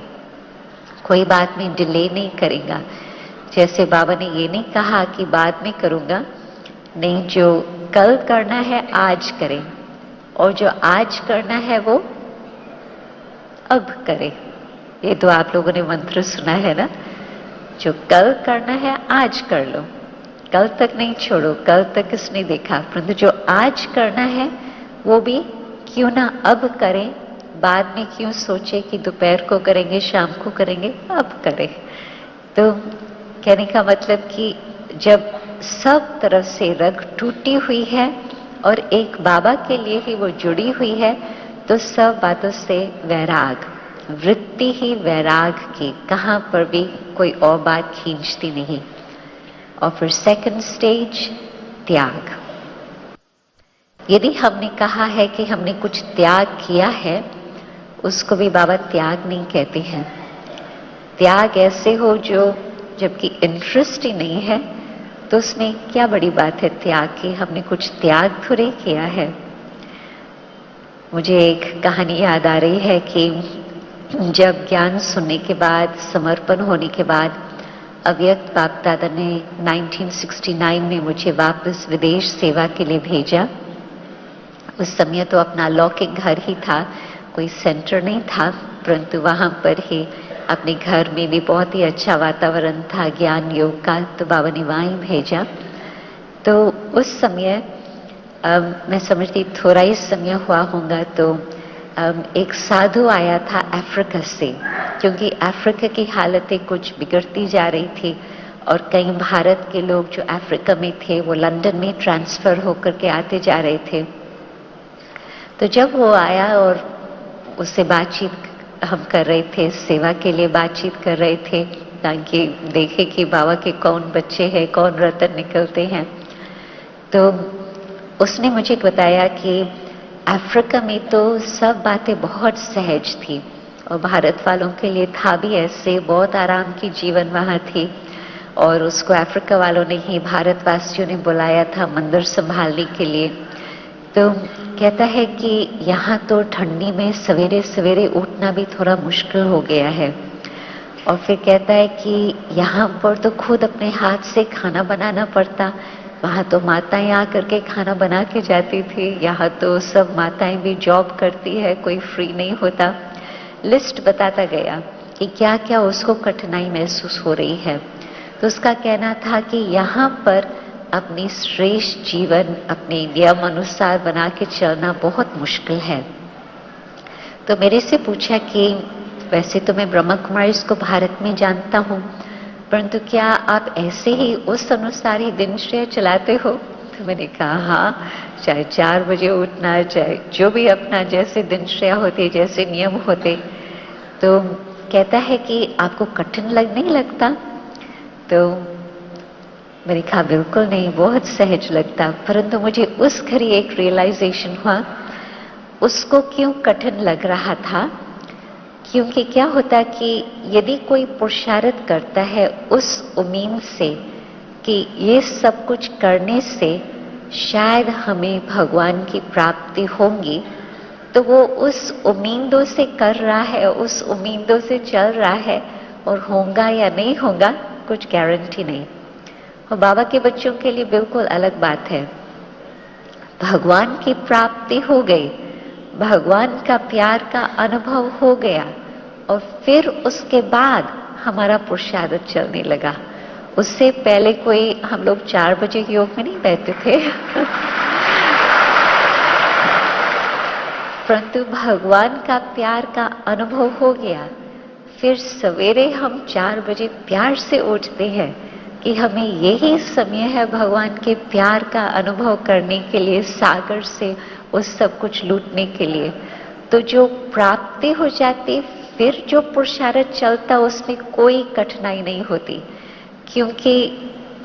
कोई बात में डिले नहीं करेगा। जैसे बाबा ने ये नहीं कहा कि बाद में करूंगा, नहीं, जो कल करना है आज करें, और जो आज करना है वो अब करें। ये तो आप लोगों ने मंत्र सुना है ना, जो कल करना है आज कर लो, कल तक नहीं छोड़ो, कल तक किसने देखा, परंतु जो आज करना है वो भी क्यों ना अब करें, बाद में क्यों सोचे कि दोपहर को करेंगे, शाम को करेंगे, अब करें। तो कहने का मतलब कि जब सब तरफ से रग टूटी हुई है और एक बाबा के लिए ही वो जुड़ी हुई है, तो सब बातों से वैराग, वृत्ति ही वैराग की, कहां पर भी कोई और बात खींचती नहीं। और फिर सेकंड स्टेज त्याग। यदि हमने कहा है कि हमने कुछ त्याग किया है, उसको भी बाबा त्याग नहीं कहते हैं। त्याग ऐसे हो जो, जबकि इंटरेस्ट ही नहीं है, तो उसमें क्या बड़ी बात है त्याग की, हमने कुछ त्याग थोड़े किया है। मुझे एक कहानी याद आ रही है कि जब ज्ञान सुनने के बाद, समर्पण होने के बाद, अव्यक्त बाप दादा ने 1969 में मुझे वापस विदेश सेवा के लिए भेजा। उस समय तो अपना लौकिक घर ही था, कोई सेंटर नहीं था, परंतु वहां पर ही अपने घर में भी बहुत ही अच्छा वातावरण था ज्ञान योग का, तो बाबा ने वहां ही भेजा। तो उस समय मैं समझती थोड़ा ही समय हुआ होगा, तो एक साधु आया था अफ्रीका से, क्योंकि अफ्रीका की हालतें कुछ बिगड़ती जा रही थी और कई भारत के लोग जो अफ्रीका में थे वो लंदन में ट्रांसफर होकर के आते जा रहे थे। तो जब वो आया और उससे बातचीत हम कर रहे थे, सेवा के लिए बातचीत कर रहे थे, ताकि देखे कि बाबा के कौन बच्चे हैं, कौन रतन निकलते हैं। तो उसने मुझे बताया कि अफ्रीका में तो सब बातें बहुत सहज थी और भारत वालों के लिए था भी ऐसे, बहुत आराम की जीवन वहां थी। और उसको अफ्रीका वालों ने ही भारतवासियों ने बुलाया था मंदिर संभालने के लिए। तो कहता है कि यहाँ तो ठंडी में सवेरे सवेरे उठना भी थोड़ा मुश्किल हो गया है। और फिर कहता है कि यहाँ पर तो खुद अपने हाथ से खाना बनाना पड़ता, वहां तो माताएं आकर के खाना बना के जाती थी, यहाँ तो सब माताएं भी जॉब करती है, कोई फ्री नहीं होता। लिस्ट बताता गया कि क्या क्या उसको कठिनाई महसूस हो रही है। तो उसका कहना था कि यहाँ पर अपनी श्रेष्ठ जीवन अपने नियम अनुसार बना के चलना बहुत मुश्किल है। तो मेरे से पूछा कि वैसे तो मैं ब्रह्मा कुमारी को भारत में जानता हूँ, परंतु क्या आप ऐसे ही उस अनुसार ही दिनचर्या चलाते हो? तो मैंने कहा हाँ, चाहे 4 बजे उठना, चाहे जो भी अपना जैसे दिनचर्या होती, जैसे नियम होते। तो कहता है कि आपको कठिन नहीं लगता? तो मैंने कहा बिल्कुल नहीं, बहुत सहज लगता। परंतु मुझे उस घड़ी एक रियलाइजेशन हुआ, उसको क्यों कठिन लग रहा था। क्योंकि क्या होता कि यदि कोई पुरुषार्थ करता है उस उम्मीद से कि ये सब कुछ करने से शायद हमें भगवान की प्राप्ति होगी, तो वो उस उम्मीदों से कर रहा है, उस उम्मीदों से चल रहा है, और होगा या नहीं होगा कुछ गारंटी नहीं। और बाबा के बच्चों के लिए बिल्कुल अलग बात है। भगवान की प्राप्ति हो गई, भगवान का प्यार का अनुभव हो गया, और फिर उसके बाद हमारा पुरुषार्थ चलने लगा। उससे पहले कोई हम लोग 4 बजे योग में नहीं बैठते थे। परंतु भगवान का प्यार का अनुभव हो गया, फिर सवेरे हम 4 बजे प्यार से उठते हैं कि हमें यही समय है भगवान के प्यार का अनुभव करने के लिए, सागर से उस सब कुछ लूटने के लिए। तो जो प्राप्ति हो जाती, फिर जो पुरुषार्थ चलता, उसमें कोई कठिनाई नहीं होती, क्योंकि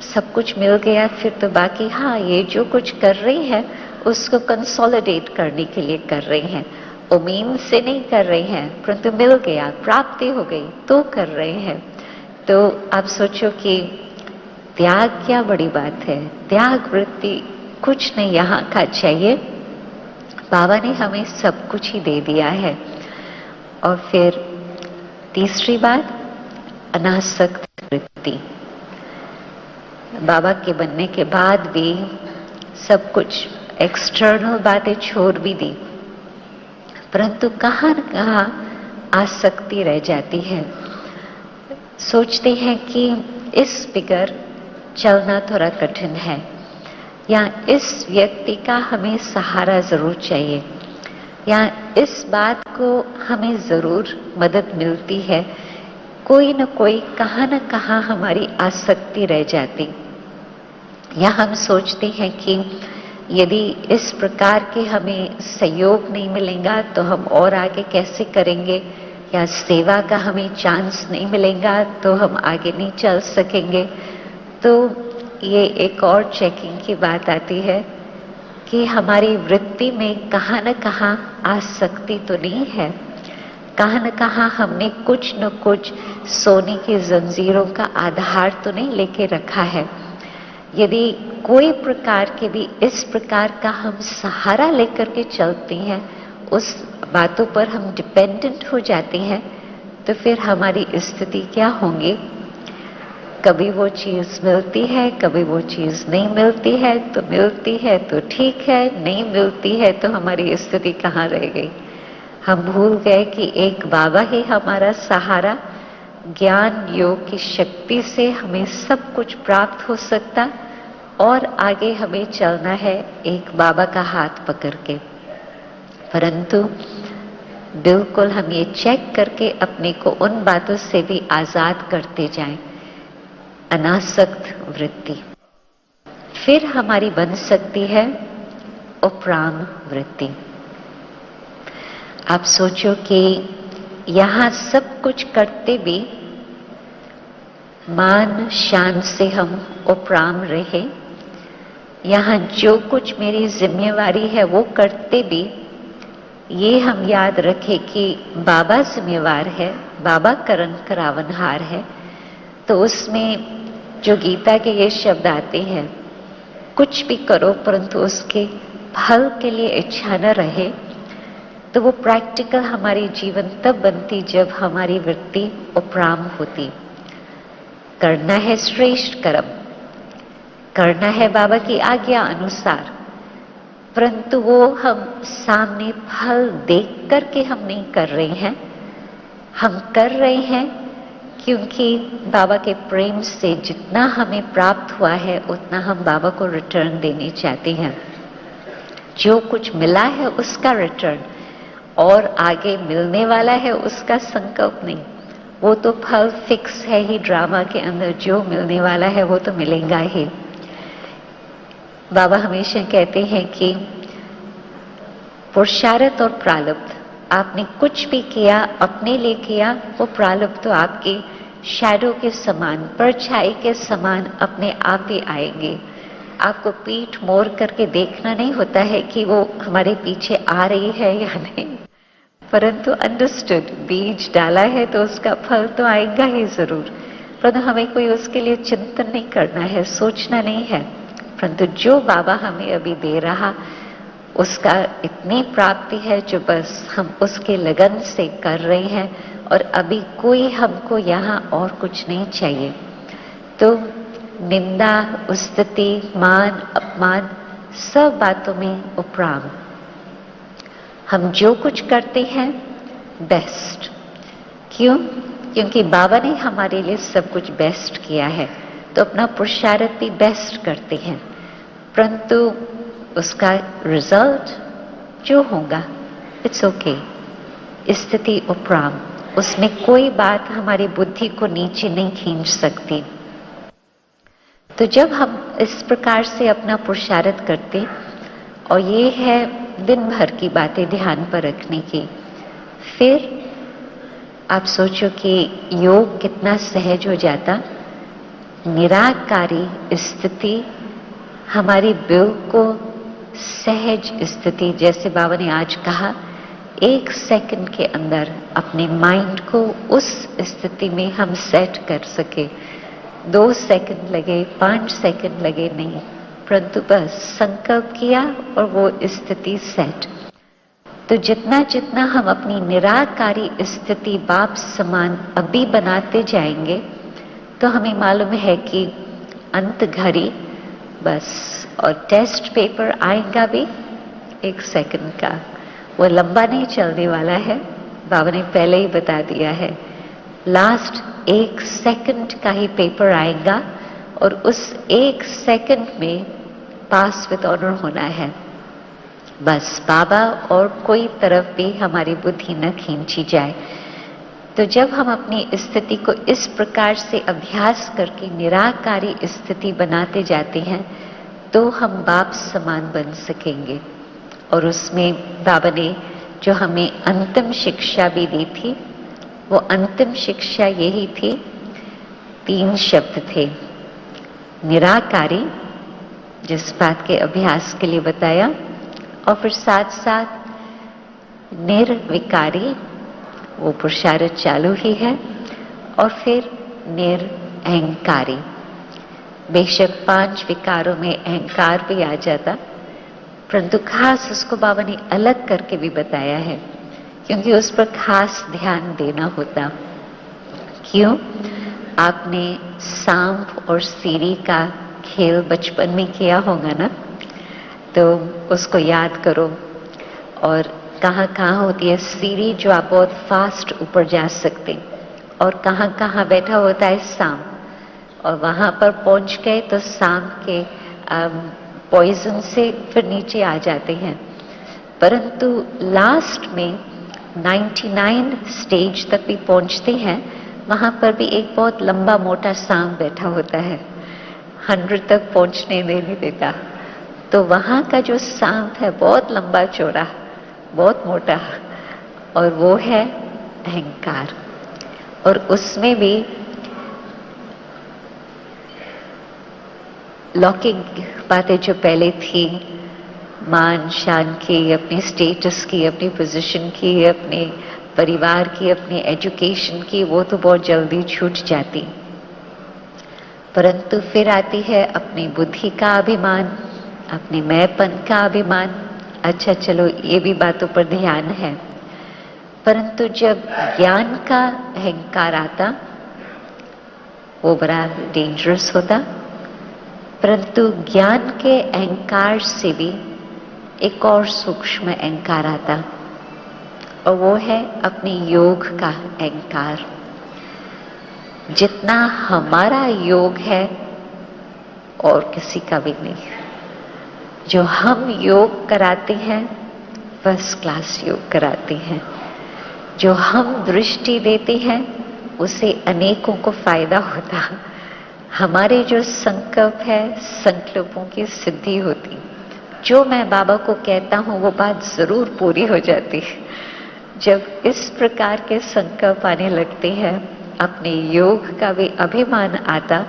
सब कुछ मिल गया। फिर तो बाकी हाँ, ये जो कुछ कर रही है उसको कंसोलिडेट करने के लिए कर रही हैं, उम्मीद से नहीं कर रहे हैं, परंतु मिल गया, प्राप्ति हो गई तो कर रहे हैं। तो आप सोचो कि त्याग क्या बड़ी बात है। त्याग वृत्ति कुछ नहीं यहाँ का चाहिए, बाबा ने हमें सब कुछ ही दे दिया है। और फिर तीसरी बात, अनासक्त वृत्ति। बाबा के बनने के बाद भी सब कुछ एक्सटर्नल बातें छोड़ भी दी, परंतु कहाँ न कहाँ आसक्ति रह जाती है। सोचते हैं कि इस बिगर चलना थोड़ा कठिन है, या इस व्यक्ति का हमें सहारा जरूर चाहिए, या इस बात को हमें जरूर मदद मिलती है। कोई न कोई कहाँ न कहाँ हमारी आसक्ति रह जाती, या हम सोचते हैं कि यदि इस प्रकार के हमें सहयोग नहीं मिलेगा तो हम और आगे कैसे करेंगे, या सेवा का हमें चांस नहीं मिलेगा तो हम आगे नहीं चल सकेंगे। तो ये एक और चेकिंग की बात आती है कि हमारी वृत्ति में कहाँ न कहाँ आसक्ति तो नहीं है, कहाँ न कहाँ हमने कुछ न कुछ सोने की जंजीरों का आधार तो नहीं लेके रखा है। यदि कोई प्रकार के भी इस प्रकार का हम सहारा लेकर के चलते हैं, उस बातों पर हम डिपेंडेंट हो जाते हैं, तो फिर हमारी स्थिति क्या होंगी। कभी वो चीज मिलती है, कभी वो चीज नहीं मिलती है, तो मिलती है तो ठीक है, नहीं मिलती है तो हमारी स्थिति कहाँ रह गई। हम भूल गए कि एक बाबा ही हमारा सहारा, ज्ञान योग की शक्ति से हमें सब कुछ प्राप्त हो सकता, और आगे हमें चलना है एक बाबा का हाथ पकड़ के। परंतु बिल्कुल हम ये चेक करके अपने को उन बातों से भी आजाद करते जाएं। अनासक्त वृत्ति फिर हमारी बन सकती है उपराम वृत्ति। आप सोचो कि यहां सब कुछ करते भी मान शान से हम उपराम रहे, यहां जो कुछ मेरी जिम्मेवारी है वो करते भी ये हम याद रखें कि बाबा जिम्मेवार है, बाबा करण करावनहार है। तो उसमें जो गीता के ये शब्द आते हैं, कुछ भी करो परंतु उसके फल के लिए इच्छा न रहे, तो वो प्रैक्टिकल हमारी जीवन तब बनती जब हमारी वृत्ति उपराम होती। करना है श्रेष्ठ कर्म, करना है बाबा की आज्ञा अनुसार, परंतु वो हम सामने फल देख करके हम नहीं कर रहे हैं। हम कर रहे हैं क्योंकि बाबा के प्रेम से जितना हमें प्राप्त हुआ है उतना हम बाबा को रिटर्न देने चाहते हैं। जो कुछ मिला है उसका रिटर्न, और आगे मिलने वाला है उसका संकल्प नहीं। वो तो फल फिक्स है ही, ड्रामा के अंदर जो मिलने वाला है वो तो मिलेगा ही। बाबा हमेशा कहते हैं कि पुरुषार्थ और प्रारब्ध, आपने कुछ भी किया अपने लिए किया, वो प्रारब्ध तो आपके शैडो के समान, परछाई के समान अपने आप ही आएंगे। आपको पीठ मोड़ करके देखना नहीं होता है कि वो हमारे पीछे आ रही है या नहीं, परंतु अंडरस्टूड, बीज डाला है तो उसका फल तो आएगा ही जरूर। परंतु हमें कोई उसके लिए चिंतन नहीं करना है, सोचना नहीं है, परंतु जो बाबा हमें अभी दे रहा उसका इतनी प्राप्ति है जो बस हम उसके लगन से कर रहे हैं, और अभी कोई हमको यहाँ और कुछ नहीं चाहिए। तो निंदा, स्तुति, मान, अपमान, सब बातों में उपराम। हम जो कुछ करते हैं बेस्ट, क्यों? क्योंकि बाबा ने हमारे लिए सब कुछ बेस्ट किया है, तो अपना पुरुषार्थ भी बेस्ट करते हैं, परंतु उसका रिजल्ट जो होगा इट्स ओके, स्थिति उपराम, उसमें कोई बात हमारी बुद्धि को नीचे नहीं खींच सकती। तो जब हम इस प्रकार से अपना पुरुषार्थ करते, और ये है दिन भर की बातें ध्यान पर रखने की, फिर आप सोचो कि योग कितना सहज हो जाता। निराकारी स्थिति हमारी बिल्कुल सहज स्थिति, जैसे बाबा ने आज कहा, 1 सेकंड के अंदर अपने माइंड को उस स्थिति में हम सेट कर सके। 2 सेकंड लगे, 5 सेकंड लगे नहीं, परंतु बस संकल्प किया और वो स्थिति सेट। तो जितना जितना हम अपनी निराकारी स्थिति बाप समान अभी बनाते जाएंगे, तो हमें मालूम है कि अंत घड़ी बस, और टेस्ट पेपर आएगा भी 1 सेकंड का, वो लंबा नहीं चलने वाला है। बाबा ने पहले ही बता दिया है, लास्ट 1 सेकंड का ही पेपर आएगा, और उस 1 सेकंड में पास विद ऑनर होना है। बस बाबा और कोई तरफ भी हमारी बुद्धि न खींची जाए। तो जब हम अपनी स्थिति को इस प्रकार से अभ्यास करके निराकारी स्थिति बनाते जाते हैं, तो हम बाप समान बन सकेंगे। और उसमें बाबा ने जो हमें अंतिम शिक्षा भी दी थी, वो अंतिम शिक्षा यही थी, 3 शब्द थे। निराकारी, जिस बात के अभ्यास के लिए बताया, और फिर साथ साथ निर्विकारी, वो पुरुषार्थ चालू ही है, और फिर निरअहंकारी। बेशक 5 विकारों में अहंकार भी आ जाता, परंतु खास उसको बाबा ने अलग करके भी बताया है, क्योंकि उस पर खास ध्यान देना होता। क्यों? आपने सांप और सीढ़ी का खेल बचपन में किया होगा ना, तो उसको याद करो। और कहाँ कहाँ होती है सीढ़ी जो आप बहुत फास्ट ऊपर जा सकते, और कहाँ कहाँ बैठा होता है सांप, और वहां पर पहुंच गए तो सांप के पॉइजन से फिर नीचे आ जाते हैं। परंतु लास्ट में 99 स्टेज तक भी पहुंचते हैं, वहां पर भी एक बहुत लंबा मोटा सांप बैठा होता है, 100 तक पहुंचने नहीं देता। तो वहां का जो सांप है बहुत लंबा चौड़ा, बहुत मोटा, और वो है अहंकार। और उसमें भी लौकिक बातें जो पहले थी, मान शान की, अपने स्टेटस की, अपनी पोजीशन की, अपने परिवार की, अपनी एजुकेशन की, वो तो बहुत जल्दी छूट जाती। परंतु फिर आती है अपनी बुद्धि का अभिमान, अपने मैंपन का अभिमान। अच्छा चलो ये भी बातों पर ध्यान है, परंतु जब ज्ञान का अहंकार आता, वो बड़ा डेंजरस होता। परंतु ज्ञान के अहंकार से भी एक और सूक्ष्म अहंकार आता, और वो है अपने योग का अहंकार। जितना हमारा योग है और किसी का भी नहीं। जो हम योग कराते हैं फर्स्ट क्लास योग कराते हैं, जो हम दृष्टि देते हैं उससे अनेकों को फायदा होता। हमारे जो संकल्प है, संकल्पों की सिद्धि होती। जो मैं बाबा को कहता हूं वो बात जरूर पूरी हो जाती है। जब इस प्रकार के संकल्प आने लगते हैं, अपने योग का भी अभिमान आता,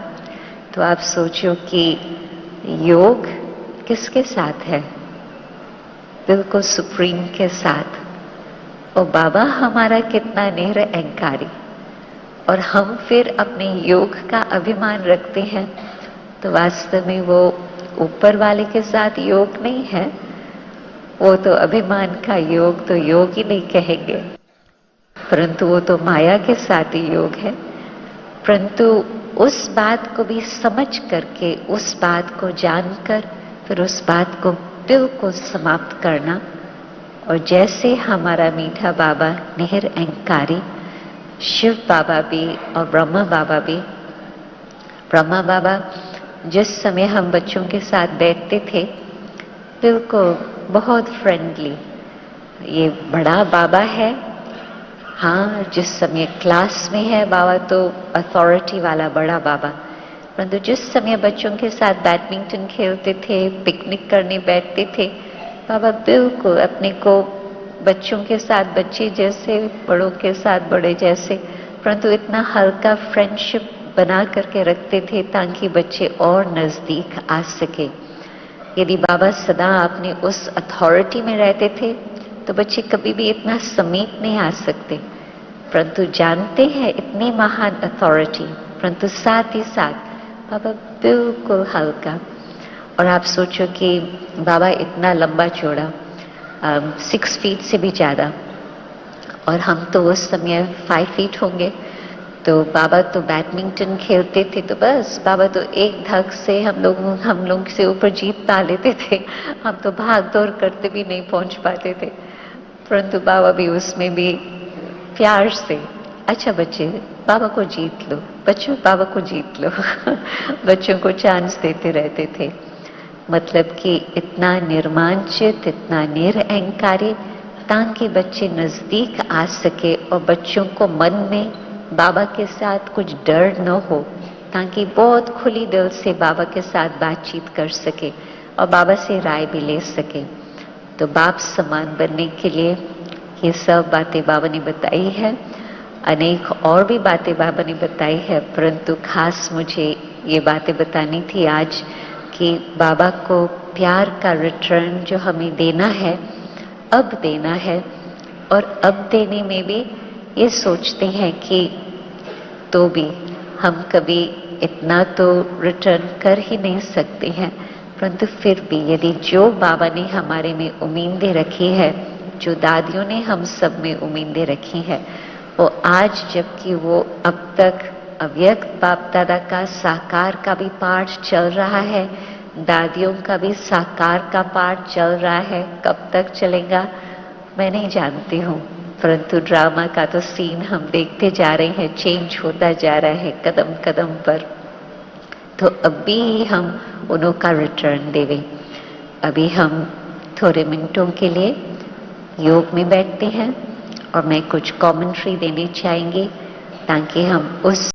तो आप सोचो कि योग किसके साथ है? बिल्कुल सुप्रीम के साथ। और बाबा हमारा कितना निरअहंकारी, और हम फिर अपने योग का अभिमान रखते हैं, तो वास्तव में वो ऊपर वाले के साथ योग नहीं है, वो तो अभिमान का योग तो योग ही नहीं कहेंगे, परंतु वो तो माया के साथ ही योग है। परंतु उस बात को भी समझ करके, उस बात को जानकर, फिर उस बात को बिल्कुल समाप्त करना। और जैसे हमारा मीठा बाबा निरअहंकारी, शिव बाबा भी और ब्रह्मा बाबा भी ब्रह्मा बाबा जिस समय हम बच्चों के साथ बैठते थे, बिल्कुल बहुत फ्रेंडली। ये बड़ा बाबा है, हाँ, जिस समय क्लास में है बाबा तो अथॉरिटी वाला बड़ा बाबा, परंतु जिस समय बच्चों के साथ बैडमिंटन खेलते थे, पिकनिक करने बैठते थे, बाबा बिल्कुल अपने को बच्चों के साथ बच्चे जैसे, बड़ों के साथ बड़े जैसे, परंतु इतना हल्का फ्रेंडशिप बना करके रखते थे ताकि बच्चे और नजदीक आ सके। यदि बाबा सदा अपने उस अथॉरिटी में रहते थे तो बच्चे कभी भी इतना समीप नहीं आ सकते, परंतु जानते हैं इतनी महान अथॉरिटी, परंतु साथ ही साथ बाबा बिल्कुल हल्का। और आप सोचो कि बाबा इतना लंबा चौड़ा, 6 फीट से भी ज्यादा, और हम तो उस समय 5 फीट होंगे। तो बाबा तो बैडमिंटन खेलते थे तो बस बाबा तो एक धक से हम लोग से ऊपर जीत पा लेते थे। हम तो भाग दौड़ करते भी नहीं पहुंच पाते थे, परंतु बाबा भी उसमें भी प्यार से, अच्छा बच्चे बाबा को जीत लो, बच्चों बाबा को जीत लो बच्चों को चांस देते रहते थे। मतलब कि इतना निर्मांचित, इतना निरअहंकारी, ताकि बच्चे नजदीक आ सके और बच्चों को मन में बाबा के साथ कुछ डर न हो, ताकि बहुत खुली दिल से बाबा के साथ बातचीत कर सके और बाबा से राय भी ले सके। तो बाप समान बनने के लिए ये सब बातें बाबा ने बताई है। अनेक और भी बातें बाबा ने बताई है, परंतु खास मुझे ये बातें बतानी थी आज कि बाबा को प्यार का रिटर्न जो हमें देना है, अब देना है, और अब देने में भी ये सोचते हैं कि तो भी हम कभी इतना तो रिटर्न कर ही नहीं सकते हैं, परंतु फिर भी यदि जो बाबा ने हमारे में उम्मीदें रखी है, जो दादियों ने हम सब में उम्मीदें रखी है, वो आज जबकि वो अब तक अव्यक्त बाप दादा का साकार का भी पाठ चल रहा है, दादियों का भी साकार का पाठ चल रहा है, कब तक चलेगा मैं नहीं जानती हूँ, परंतु ड्रामा का तो सीन हम देखते जा रहे हैं, चेंज होता जा रहा है कदम कदम पर। तो अभी हम उन्हों का रिटर्न देवें। अभी हम थोड़े मिनटों के लिए योग में बैठते हैं और मैं कुछ कमेंट्री देने चाहेंगी ताकि हम उस